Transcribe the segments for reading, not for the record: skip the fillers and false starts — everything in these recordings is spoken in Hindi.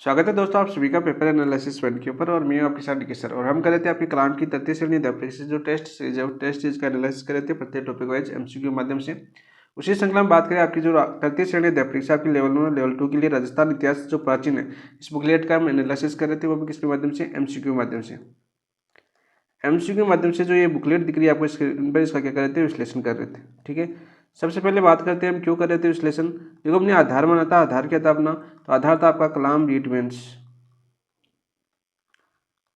स्वागत है दोस्तों, आप सभी का पेपर एनालिसिस वन के ऊपर। और मैं हूं आपके साथ डिके सर। और हम कर रहे थे आपके कलाम की 33 श्रेणी जो टेस्ट सीरीज का एनालिसिस कर रहे थे प्रत्येक टॉपिक वाइज एमसीक्यू के माध्यम से। उसी श्रृंखला में बात करें आपकी जो 33 श्रेणी परीक्षा आपकी लेवल 1 लेवल 2 के लिए राजस्थान इतिहास जो प्राचीन है इस बुकलेट का हम एनालिसिस कर रहे थे, वो भी किसके माध्यम से, एमसीक्यू के माध्यम से। एमसीक्यू के माध्यम से जो ये बुकलेट दिख रही है आपको स्क्रीन पर, इसका क्या कर रहे थे, विश्लेषण कर रहे थे। ठीक है, सबसे पहले बात करते हैं हम क्यों कर रहे थे विश्लेषण। देखो, हमने आधार माना था। आधार क्या था अपना, तो आधार था आपका कलाम रीट मेंस।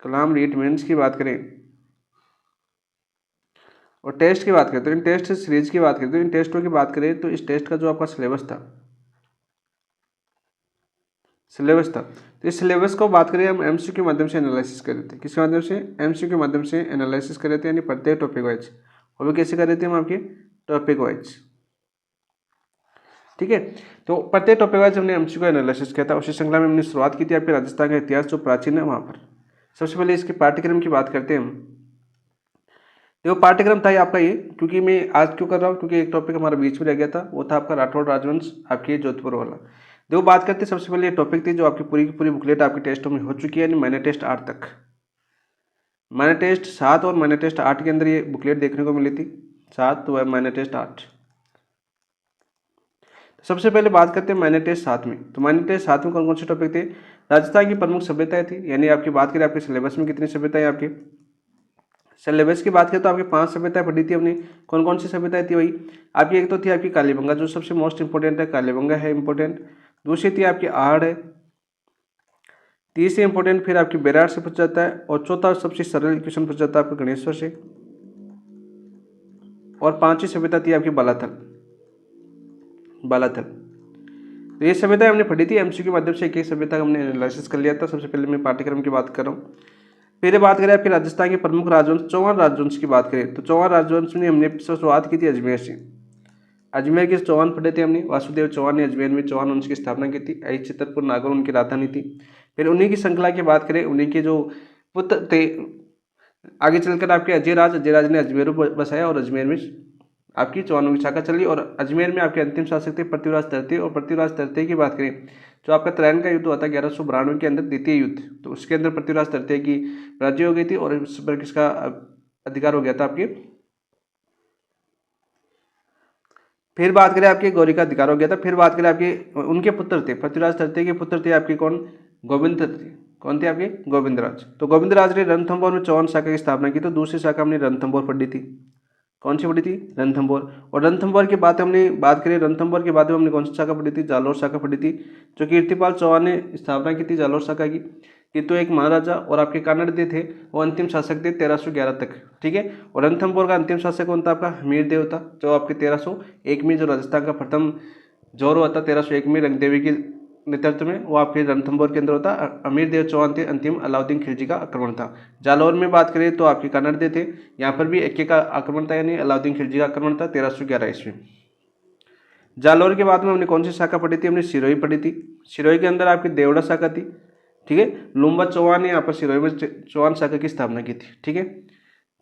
कलाम रीट मेंस की बात करें और टेस्ट की बात करें तो इन टेस्ट सीरीज की बात करें तो इन टेस्टों की बात करें तो इस टेस्ट का जो आपका सिलेबस था तो इस सिलेबस को बात करें हम एमसीक्यू के माध्यम से एनालिसिस कर रहे थे। किसके माध्यम से, एमसीक्यू के माध्यम से एनालिसिस कर रहे थे, यानी प्रत्येक टॉपिक वाइज। और वो कैसे कर रहे थे हम, आपके टॉपिक वाइज। ठीक है, तो प्रत्येक टॉपिक वाइज हमने एमसीक्यू का एनालिसिस किया था। उसी श्रृंखला में हमने शुरुआत की थी आपके राजस्थान का इतिहास जो प्राचीन है वहाँ पर। सबसे पहले इसके पाठ्यक्रम की बात करते हैं हम। देखो, पाठ्यक्रम था आपका ये, क्योंकि मैं आज क्यों कर रहा हूँ, क्योंकि एक टॉपिक हमारा बीच में रह गया था, वो था आपका राठौड़ राजवंश आपके जोधपुर वाला। देखो, बात करते सबसे पहले ये टॉपिक थी जो आपकी पूरी की पूरी बुकलेट आपके टेस्टों में हो चुकी है, यानी मैंने टेस्ट 8 तक। मैंने टेस्ट 7 और मैंने टेस्ट 8 के अंदर ये बुकलेट देखने को मिली थी। 7 तो मैंने टेस्ट 8। सबसे पहले बात करते हैं मैंने टेस्ट 7 में। तो मैंने टेस्ट 7 में कौन कौन से टॉपिक थे, राजस्थान की प्रमुख सभ्यताएं थी, यानी आपकी बात करें आपके सिलेबस में कितनी सभ्यताएं आपकी। सिलेबस की बात करें तो आपकी 5 सभ्यताएं पढ़ी थी हमने। कौन कौन सी सभ्यताएं थी वही आपकी, एक तो थी आपकी कालीबंगा जो सबसे मोस्ट इंपॉर्टेंट है, कालीबंगा है इंपॉर्टेंट। दूसरी थी आपकी आहड़ है। तीसरी इंपॉर्टेंट फिर आपकी बेरार से पूछा जाता है। और चौथा सबसे सरल क्वेश्चन पूछा जाता है आपका गणेश्वर से। और पांचवी सभ्यता थी आपकी बालाथल। तो ये सभ्यता हमने पढ़ी थी एमसीक्यू के माध्यम से। एक एक सभ्यता हमने एनालिसिस कर लिया था। सबसे पहले मैं पाठ्यक्रम की बात कर रहा हूँ। फिर बात करें आपके राजस्थान के प्रमुख राजवंश, चौहान राजवंश की बात करें तो चौहान राजवंश में हमने शुरुआत की थी अजमेर से। अजमेर के चौहान पढ़े थे हमने। वासुदेव चौहान ने अजमेर में चौहान वंश की स्थापना की थी। आई चित्रपुर नागौर उनकी राजधानी थी। फिर उन्हीं की श्रृंखला की बात करें, उन्हीं के जो पुत्र थे आगे चलकर आपके अजयराज ने अजमेर बसाया और अजमेर में आपकी चौहानों की शाखा चली। और अजमेर में आपके अंतिम शासक थे पृथ्वीराज तृतीय। और पृथ्वीराज तृतीय की बात करें जो आपका त्रैन का युद्ध हुआ था 1192 के अंदर, द्वितीय युद्ध, तो उसके अंदर पृथ्वीराज तृतीय की राज्य हो गई थी और इस पर किसका अधिकार हो गया था आपके। फिर बात करें आपके गौरी का अधिकार हो गया था। फिर बात करें आपके उनके पुत्र थे, पृथ्वीराज तृतीय के पुत्र थे आपके कौन, गोविंद तृतीय। कौन थे आपके, गोविंदराज। तो गोविंदराज ने रणथंभौर में चौहान शाखा की स्थापना की। तो दूसरी शाखा हमने रणथंभौर पढ़ी थी। कौन सी पढ़ी थी, रणथंभौर। और रणथंभौर के बाद हमने बात करें, रणथंभौर के बाद हमने कौन सी शाखा पढ़ी थी, जालोर शाखा पढ़ी थी, जो कीर्तिपाल चौहान ने स्थापना की थी जालोर शाखा की। ये तो एक महाराजा और आपके कानड़देव थे, वो अंतिम शासक थे 1311 तक। ठीक है, और रणथंभौर का अंतिम शासक कौन था, आपका हमीरदेव था, जो आपके 1301 में जो राजस्थान का प्रथम जोर हुआ था 1301 में रंगदेवी के नेतृत्व में, वो आपके रणथंभौर के अंदर होता। अमीरदेव चौहान थे, अंतिम अलाउद्दीन खिलजी का आक्रमण था। जालौर में बात करें तो आपके कन्नड़ थे, यहाँ पर भी एक का आक्रमण था, यानी अलाउद्दीन खिलजी का आक्रमण था 1311 ईस्वी। जालौर के बाद में हमने कौन सी शाखा पढ़ी थी, हमने सिरोही पढ़ी थी। सिरोही के अंदर आपकी देवड़ा शाखा थी। ठीक है, लुम्बा चौहान ने यहाँ पर सिरोही में चौहान शाखा की स्थापना की थी। ठीक है,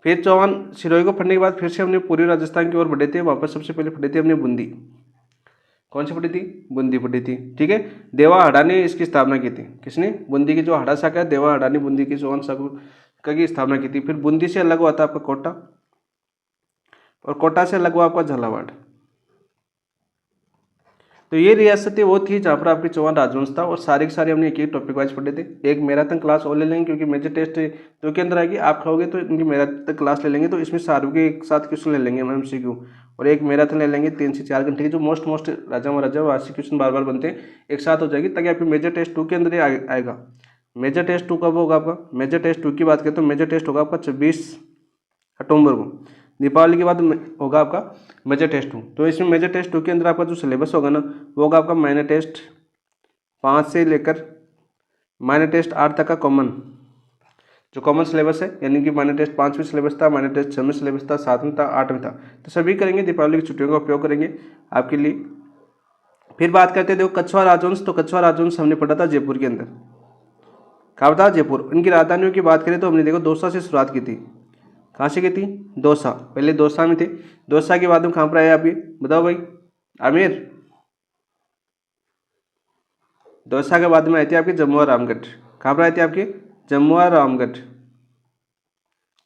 फिर चौहान सिरोही को पढ़ने के बाद फिर से हमने पूर्वी राजस्थान की ओर बढ़े थे। वापस सबसे पहले पढ़े थे हमने बूंदी। कौन सी पढ़ी थी, बूंदी पढ़ी थी। ठीक है, देवा हड़ा ने इसकी स्थापना की थी। किसने, बूंदी की जो हड़ा शाखा है, देवा हड़ा ने बूंदी की चौहान शाखा की स्थापना की थी। फिर बूंदी से अलग हुआ था आपका कोटा, और कोटा से अलग हुआ आपका झालावाड़। तो ये रियासतें वो थी जहाँ पर आपके चौहान राजवंश था। और सारे के सारे हमने एक एक टॉपिक वाइज पढ़े थे। एक मैराथन क्लास और ले लेंगे, क्योंकि मेजर टेस्ट जो के अंदर आएगी, आप खाओगे तो इनकी मैराथन क्लास ले लेंगे, तो इसमें सारों के एक साथ क्वेश्चन ले लेंगे हम एमसीक्यू। और एक मैराथन ले लेंगे 3 से 4 घंटे की, जो मोस्ट राजा महाराजा वार्षिक क्वेश्चन बार बार बनते हैं, एक साथ हो जाएगी, ताकि आपके मेजर टेस्ट 2 के अंदर ही आएगा। मेजर टेस्ट 2 कब होगा आपका, मेजर टेस्ट 2 की बात करें तो मेजर टेस्ट होगा आपका 26 अक्टूबर को। दीपावली के बाद होगा आपका मेजर टेस्ट 2। तो इसमें मेजर टेस्ट 2 के अंदर आपका जो सिलेबस होगा ना, वो होगा आपका माइनर टेस्ट 5 से लेकर माइनर टेस्ट 8 तक का कॉमन, जो कॉमन सिलेबस है, यानी कि माइनर टेस्ट 5 में सिलेबस था, माइनर टेस्ट 6 में सिलेबस था, 7 में था, 8 में था। तो सभी करेंगे, दीपावली की छुट्टियों का उपयोग करेंगे आपके लिए। फिर बात करते हैं, देखो कछवा राजवंश। तो कछवा राजवंश हमने पढ़ा था जयपुर के अंदर। कहा था, जयपुर। इनकी राजधानियों की बात करें तो हमने देखो दौसा से शुरुआत की थी। कहाँ से की थी, दौसा। पहले दौसा में थे। दौसा के बाद में कहाँ पर आए आप, ये बताओ भाई, आमेर। दौसा के बाद में आई थी आपकी जम्मू और रामगढ़। कहाँ पर आई थी आपकी? जम्मू और रामगढ़।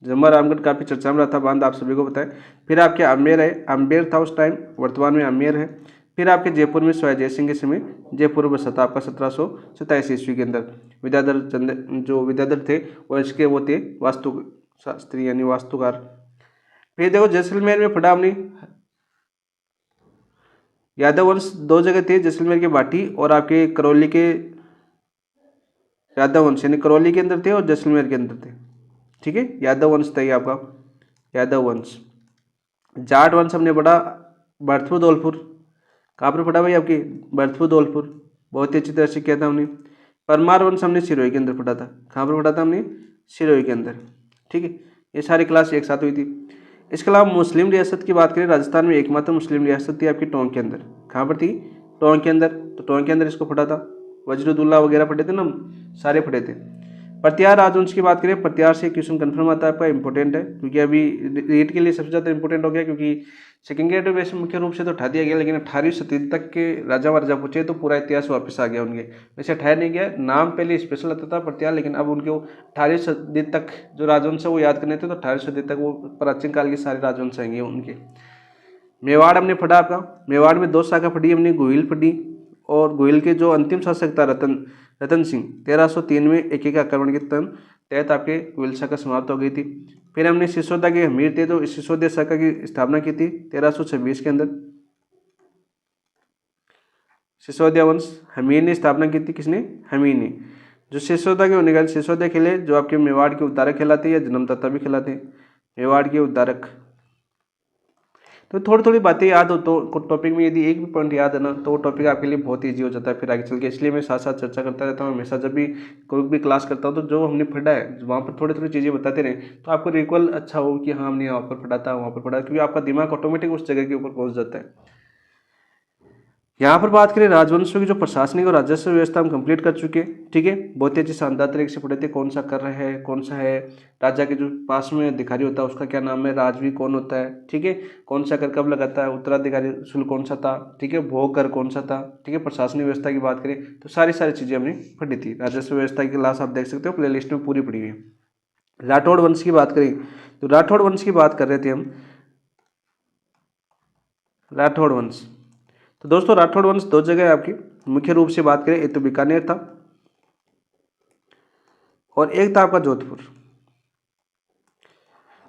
जम्मू और रामगढ़ काफ़ी चर्चा में रहा था बांध, आप सभी को पता है। फिर आपके अमेर है, अम्बेर था उस टाइम, वर्तमान में अमेर है। फिर आपके जयपुर में सवाई जय सिंह के समय जयपुर बसा था आपका 1727 ईस्वी के अंदर। विद्याधर जो विद्याधर थे वो इसके वो थे वास्तु शास्त्री यानी वास्तुकार। फिर देखो जैसलमेर में पढ़ा हमने यादव वंश दो जगह थे, जैसलमेर के भाटी और आपके करौली के यादव वंश, यानी करौली के अंदर थे और जैसलमेर के अंदर थे। ठीक है, यादव वंश था ये आपका यादव वंश। जाट वंश हमने पढ़ा भरतपुर धौलपुर। कहाँ पर पढ़ा भाई? आपकी भरतपुर धौलपुर, बहुत ही अच्छी तरह से किया था हमने। परमार वंश हमने सिरोही के अंदर पढ़ा था। कहाँ पर पढ़ा था हमने? सिरोही के अंदर। ठीक है, ये सारी क्लास एक साथ हुई थी। इसके अलावा मुस्लिम रियासत की बात करें, राजस्थान में एकमात्र मुस्लिम रियासत थी आपकी टोंक के अंदर। कहाँ पर थी? टोंक के अंदर। तो टोंक के अंदर इसको पढ़ा था। वजरुद्दौला वगैरह पढ़े थे ना, सारे पढ़े थे। प्रत्यार राजवंश की बात करें, प्रत्यार से क्वेश्चन कंफर्म आता है आपका, इंपॉर्टेंट है क्योंकि अभी रीट के लिए सबसे ज़्यादा इंपॉर्टेंट हो गया, क्योंकि सेकंड ग्रेड वैसे मुख्य रूप से तो उठा दिया गया, लेकिन 18वीं शताब्दी तक के राजा महाराजा पूछे तो पूरा इतिहास वापस आ गया उनके। वैसे उठाया नहीं गया, नाम पहले स्पेशल आता था प्रत्यार, लेकिन अब उनके 18वीं शताब्दी तक जो राजवंश है वो याद करने थे, तो 18वीं शताब्दी तक वो प्राचीन काल के सारे राजवंश आएंगे उनके। मेवाड़ हमने पढ़ा आपका, मेवाड़ में 2 शाखा पढ़ी हमने, गोहिल पढ़ी, और गोहिल के जो अंतिम शासक था रतन सिंह, 1303 में एक आक्रमण के तहत आपके गोहिल शाखा समाप्त हो गई थी। फिर हमने सिसोदिया के हमीर थे तो सिसोदिया शाखा की स्थापना की थी 1326 के अंदर। सिसोदिया वंश हमीर ने स्थापना की थी, किसने? हमीर ने। जो सिसोदिया के होने का सिसोदिया खेले, जो आपके मेवाड़ के उद्धारक कहलाते या जन्मदाता भी कहलाते, मेवाड़ के उद्धारक। तो थोड़ी थोड़ी बातें याद हो तो टॉपिक में यदि एक भी पॉइंट याद है ना, तो वो टॉपिक आपके लिए बहुत ईजी हो जाता है फिर आगे चल के। इसलिए मैं साथ साथ चर्चा करता रहता हूँ हमेशा, जब भी कोई भी क्लास करता हूँ तो जो हमने पढ़ा है वहाँ पर थोड़ी थोड़ी चीज़ें बताते रहे, तो आपको रिकॉल अच्छा हो कि हाँ हमने यहाँ पर पढ़ा था, वहाँ पर पढ़ा, क्योंकि आपका दिमाग ऑटोमेटिक उस जगह के ऊपर पहुँच जाता है। यहाँ पर बात करें राजवंशों की जो प्रशासनिक और राजस्व व्यवस्था हम कंप्लीट कर चुके हैं। ठीक है, बहुत ही अच्छी शानदार तरीके से पढ़े थे, कौन सा कर रहे हैं, कौन सा है राजा के जो पास में अधिकारी होता है उसका क्या नाम है, राजवी कौन होता है, ठीक है, कौन सा कर कब लगाता है, उत्तराधिकारी शुल्क कौन सा था, ठीक है, भोग कर कौन सा था, ठीक है, प्रशासनिक व्यवस्था की बात करें तो सारी चीज़ें हमने पढ़ी थी। राजस्व व्यवस्था की क्लास आप देख सकते हो, प्ले लिस्ट में पूरी पढ़ी हुई है। राठौड़ वंश की बात करें तो राठौड़ वंश की बात कर रहे थे हम, राठौड़ वंश। तो दोस्तों राठौड़ वंश 2 जगह है आपकी, मुख्य रूप से बात करें एक तो बीकानेर था और एक था आपका जोधपुर।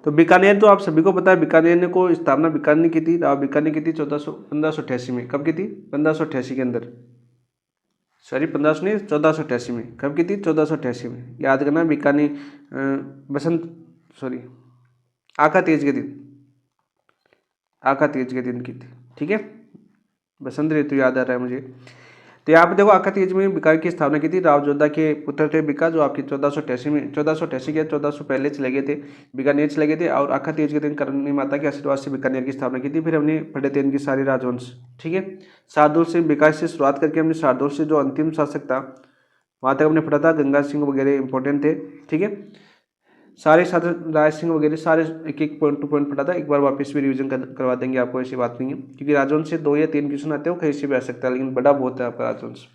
तो बीकानेर तो आप सभी को पता है, बीकानेर ने को स्थापना बीकानेर ने की थी, बीकानेर की थी 1588 में। कब की थी? 1588 के अंदर, सॉरी 1500 नहीं 1488 में। कब की थी? 1488 में। याद करना, बीकानेर बसंत सॉरी आका तीज के दिन, आका तीज के दिन की थी। ठीक है, बसंत ऋतु याद आ रहा है मुझे। तो यहाँ पे देखो आका तीज में बीकानेर की स्थापना की थी। राव जोधा के पुत्र थे बीका, जो आपकी 1488 में 1488 के 1400 पहले चले गए थे, बीकानेर चले गए थे, और आका तीज के दिन करणी माता के आशीर्वाद से बीकानेर की स्थापना की थी। फिर हमने पढ़े थे इनकी सारी राजवंश। ठीक है, शार्दुल से विकास से शुरुआत करके हमने शार्दुल से जो अंतिम शासक था वहाँ तक हमने पढ़ा था। गंगा सिंह वगैरह इंपॉर्टेंट थे। ठीक है, सारे साथ राज सिंह वगैरह सारे एक एक पॉइंट टू पॉइंट पढ़ा था। एक बार वापस भी रिवीजन करवा देंगे आपको, ऐसी बात नहीं है, क्योंकि राजवंश से 2 या 3 क्वेश्चन आते हो, कहीं से भी आ सकता है, लेकिन बड़ा बहुत है आपका राजवंश।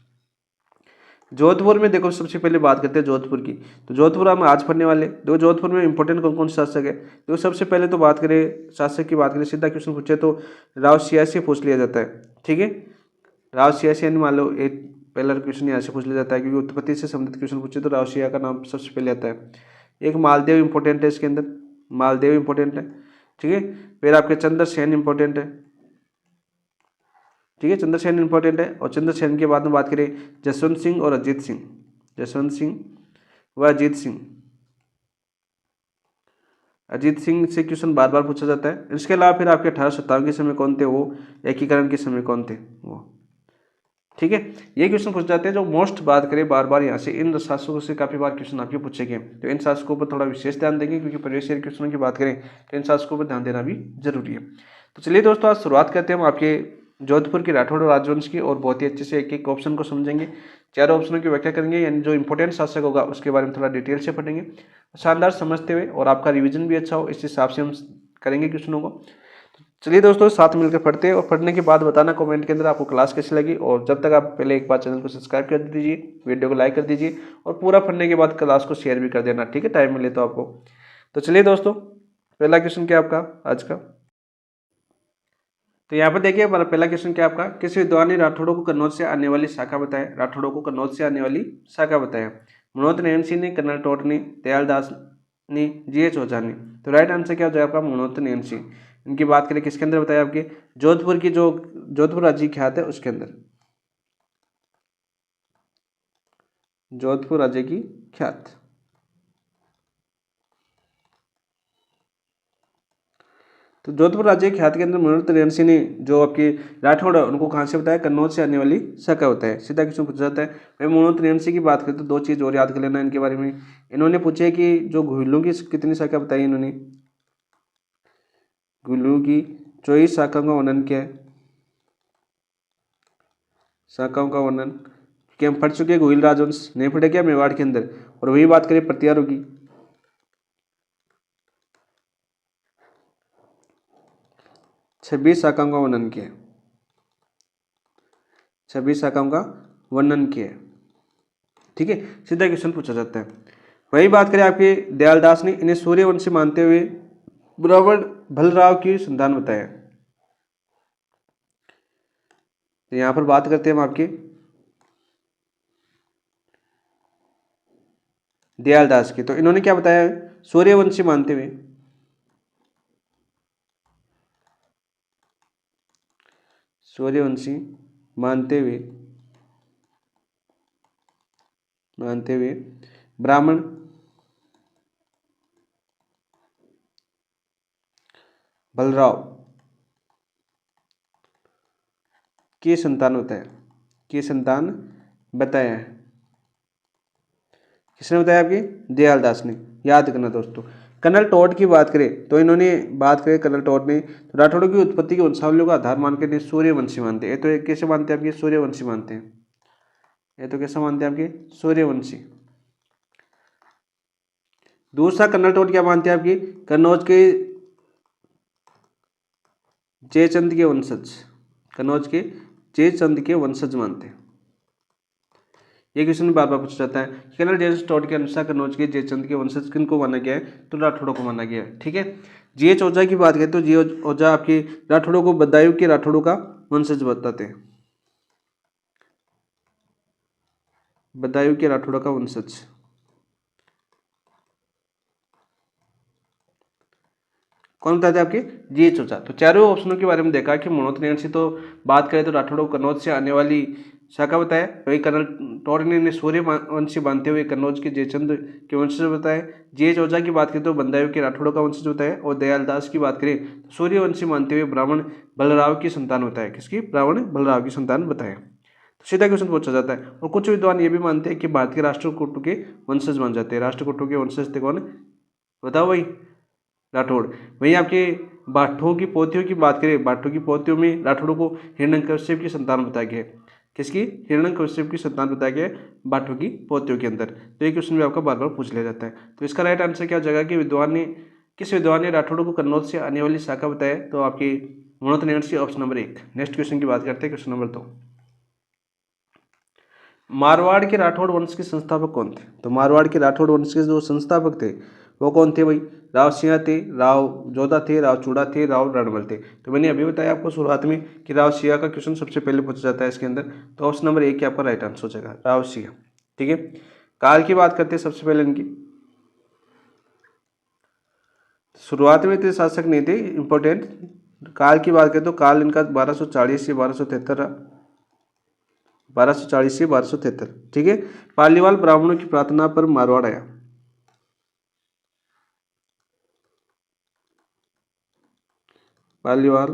जोधपुर में देखो सबसे पहले बात करते हैं जोधपुर की। तो जोधपुर हम आज पढ़ने वाले। देखो जोधपुर में इंपॉर्टेंट कौन कौन से शासक है। देखो सबसे पहले तो बात करें शासक की, बात करें सीधा क्वेश्चन पूछे तो राव सिया से पूछ लिया जाता है। ठीक है, राव सिया से मान लो एक पहला क्वेश्चन यहाँ से पूछ लिया जाता है, क्योंकि उत्पत्ति से संबंधित क्वेश्चन पूछे तो राव सिया का नाम सबसे पहले आता है। एक मालदेव इंपॉर्टेंट है इसके अंदर, मालदेव इंपॉर्टेंट है। ठीक है, फिर आपके चंद्रसेन इंपॉर्टेंट है। ठीक है, चंद्रसेन इंपॉर्टेंट है। और चंद्रसेन के बाद में बात करें जसवंत सिंह और अजीत सिंह, जसवंत सिंह व अजीत सिंह। अजीत सिंह से क्वेश्चन बार बार पूछा जाता है। इसके अलावा फिर आपके 1857 के समय कौन थे वो, एकीकरण के समय कौन थे वो। ठीक है, ये क्वेश्चन पूछ जाते हैं जो मोस्ट बात करें बार बार यहाँ से, इन शासकों से काफी बार क्वेश्चन आपके पूछे गए, तो इन शासकों पर थोड़ा विशेष ध्यान देंगे, क्योंकि प्रीवियस ईयर क्वेश्चनों की बात करें तो इन शासकों पर ध्यान देना भी जरूरी है। तो चलिए दोस्तों आज शुरुआत करते हैं हम आपके जोधपुर के राठौड़ राजवंश की, और बहुत ही अच्छे से एक एक ऑप्शन को समझेंगे, 4 ऑप्शनों की व्याख्या करेंगे, यानी जो इंपॉर्टेंट शासक होगा उसके बारे में थोड़ा डिटेल से पढ़ेंगे, शानदार समझते हुए, और आपका रिवीजन भी अच्छा हो इस हिसाब से हम करेंगे क्वेश्चनों को। चलिए दोस्तों, साथ मिलकर पढ़ते हैं और पढ़ने के बाद बताना कमेंट के अंदर आपको क्लास कैसी लगी। और जब तक आप पहले एक बार चैनल को सब्सक्राइब कर दीजिए, वीडियो को लाइक कर दीजिए और पूरा पढ़ने के बाद क्लास को शेयर भी कर देना, ठीक है, टाइम मिले तो आपको। तो चलिए दोस्तों, पहला क्वेश्चन क्या आपका आज का। तो यहाँ पर देखिए हमारा पहला क्वेश्चन क्या आपका, किस विद्वान ने राठौड़ों को कन्नौज से आने वाली शाखा बताया। राठौड़ों को कन्नौज से आने वाली शाखा बताया। मनोहर नयन सिंह ने, कर्नल टोट ने, दयाल दास ने, GH ओझा ने। तो राइट आंसर क्या हो जाएगा आपका, मनोहर नयन सिंह। इनकी बात करें किसके अंदर बताया, आपके जोधपुर की, जो जोधपुर राज्य की ख्यात है उसके अंदर, जोधपुर राज्य की ख्यात। तो जोधपुर राज्य की ख्याति के अंदर मनोहर नयन सिंह ने, जो आपके राठौड़ है, उनको कहाँ से बताया, कन्नौज से आने वाली शाखा होता है। सीधा क्वेश्चन पूछा जाता है। भाई मनोहर नयन सिंह की बात करें तो दो चीज़ और याद कर लेना इनके बारे में। इन्होंने पूछे कि जो घुइलों की कितनी शाखा बताई इन्होंने, घुइलों की 24 शाखाओं का वर्णन किया है। शाखाओं का वर्णन कि हम पढ़ चुके हैं घुइल राजवंश, नहीं पढ़े क्या मेवाड़ के अंदर। और वही बात करें प्रतिहारों की, 26 शाखाओं का वर्णन किया है। 26 शाखाओं का वर्णन किया है, ठीक है। सीधा क्वेश्चन पूछा जाता है। वही बात करें आपके दयालदास ने इन्हें सूर्यवंशी मानते हुए ब्राह्मण भलराव की संतान बताया। तो यहां पर बात करते हैं हम आपके दयालदास की। तो इन्होंने क्या बताया, सूर्यवंशी मानते हुए, सूर्यवंशी मानते हुए, ब्राह्मण बलराव की संतान बताया, की संतान बताया है। किसने बताया, आपके दयालदास ने। याद करना दोस्तों। कर्नल टोट की बात करें तो इन्होंने बात करें, कर्नल टोट ने तो राठौड़ों की उत्पत्ति की वंशावलियों का आधार मानकर इन्हें सूर्यवंशी मानते हैं। ये तो एक कैसे मानते हैं आपके, सूर्यवंशी मानते हैं। ये तो कैसा मानते हैं आपके, सूर्यवंशी। दूसरा कर्नल टोट क्या मानते हैं आपकी, कन्नौज के जयचंद के वंशज, कन्नौज के जयचंद के वंशज मानते हैं। ये क्वेश्चन बार बार पूछा जाता है। कर्नल जेम्स टोड के अनुसार कन्नौज के जयचंद के वंशज किनको माना गया है, तो राठौड़ों को माना गया है, ठीक है। GH ओझा की बात करें तो GH ओझा आपके राठौड़ों को बदायूं के राठौड़ों का वंशज बताते हैं। बदायूं के राठौड़ों का वंशज। कौन बताते हैं आपके, GH ओझा। तो चारों ऑप्शनों के बारे में देखा कि मनोहर नयन सिंह तो बात करें तो राठौड़ों को कन्नौज से आने वाली शाखा बताया। वही कर्नल टोड ने सूर्यवंशी मानते हुए कन्नौज के जयचंद के वंशज बताए। GH ओझा की बात करें तो बदायूं के राठौड़ों का वंशज बताया। और दयालदास की बात करें तो सूर्यवंशी मानते हुए ब्राह्मण बलराव की संतान बताया। किसकी, ब्राह्मण बलराव की संतान बताया। तो सीधा क्वेश्चन पूछा जाता है। और कुछ विद्वान ये भी मानते हैं कि भारत के राष्ट्रकूटों के वंशज मान जाते हैं। राष्ट्रकूटों के वंशज थे कौन, बताओ भाई, राठौड़। वहीं आपके बाठों की पोतियों की बात करें, बाठों की पोतियों में राठौड़ों को हिरण्यकश्यप की संतान बताया गया है। किसकी, हिरण्यकश्यप की संतान बताया गया है बाठों की पोतियों के अंदर। तो ये क्वेश्चन भी आपका बार बार पूछ लिया जाता है। तो इसका राइट आंसर क्या हो जाएगा कि किस विद्वान ने राठौड़ों को कन्नौज से आने वाली शाखा बताया, तो आपकी Manohar Nayan Singh, option number 1। Next question की बात करते हैं, क्वेश्चन नंबर 2। मारवाड़ के राठौड़ वंश के संस्थापक कौन थे। तो मारवाड़ के राठौड़ वंश के जो संस्थापक थे वो कौन थे भाई, राव सिंह थे, राव जोधा थे, राव चूड़ा थे, राव रणबल थे। तो मैंने अभी बताया आपको शुरुआत में कि राव सिंह का क्वेश्चन सबसे पहले पूछा जाता है इसके अंदर। तो ऑप्शन नंबर 1 आपका राइट आंसर हो जाएगा, राव सिंह, ठीक है। काल की बात करते हैं सबसे पहले इनकी। शुरुआत में इतने शासक नहीं थे इंपॉर्टेंट। काल की बात करें तो काल इनका 1240 से 1273 रहा, 1240 से 1273, ठीक है। पालीवाल ब्राह्मणों की प्रार्थना पर मारवाड़ आया। पालीवाल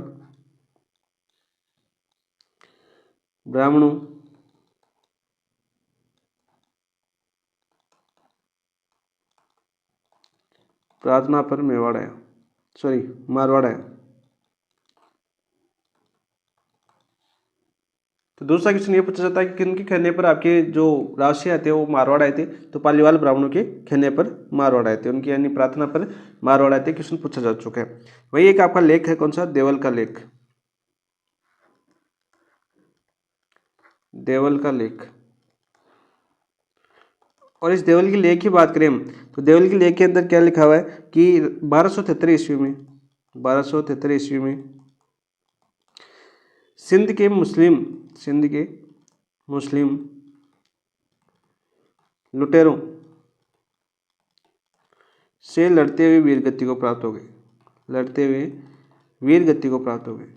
ब्राह्मणों प्रार्थना पर मेवाड़ आया, सॉरी मारवाड़ आया, तो दूसरा क्वेश्चन ये पूछा जाता है कि किनके कहने पर आपके जो राजसी आए थे वो मारवाड़ आए थे, तो पालीवाल ब्राह्मणों के कहने पर मारवाड़ आए थे, उनकी यानी प्रार्थना पर मारवाड़ आए थे। क्वेश्चन पूछा जा चुका है। वही एक आपका लेख है, कौन सा, देवल का लेख, देवल का लेख। और इस देवल की लेख की बात करें हम, तो देवल की लेख के अंदर क्या लिखा हुआ है कि 1273 ईस्वी में, 1273 ईस्वी में सिंध के मुस्लिम लुटेरों से लड़ते हुए वीरगति को प्राप्त हो गए, लड़ते हुए वीरगति को प्राप्त हो गए,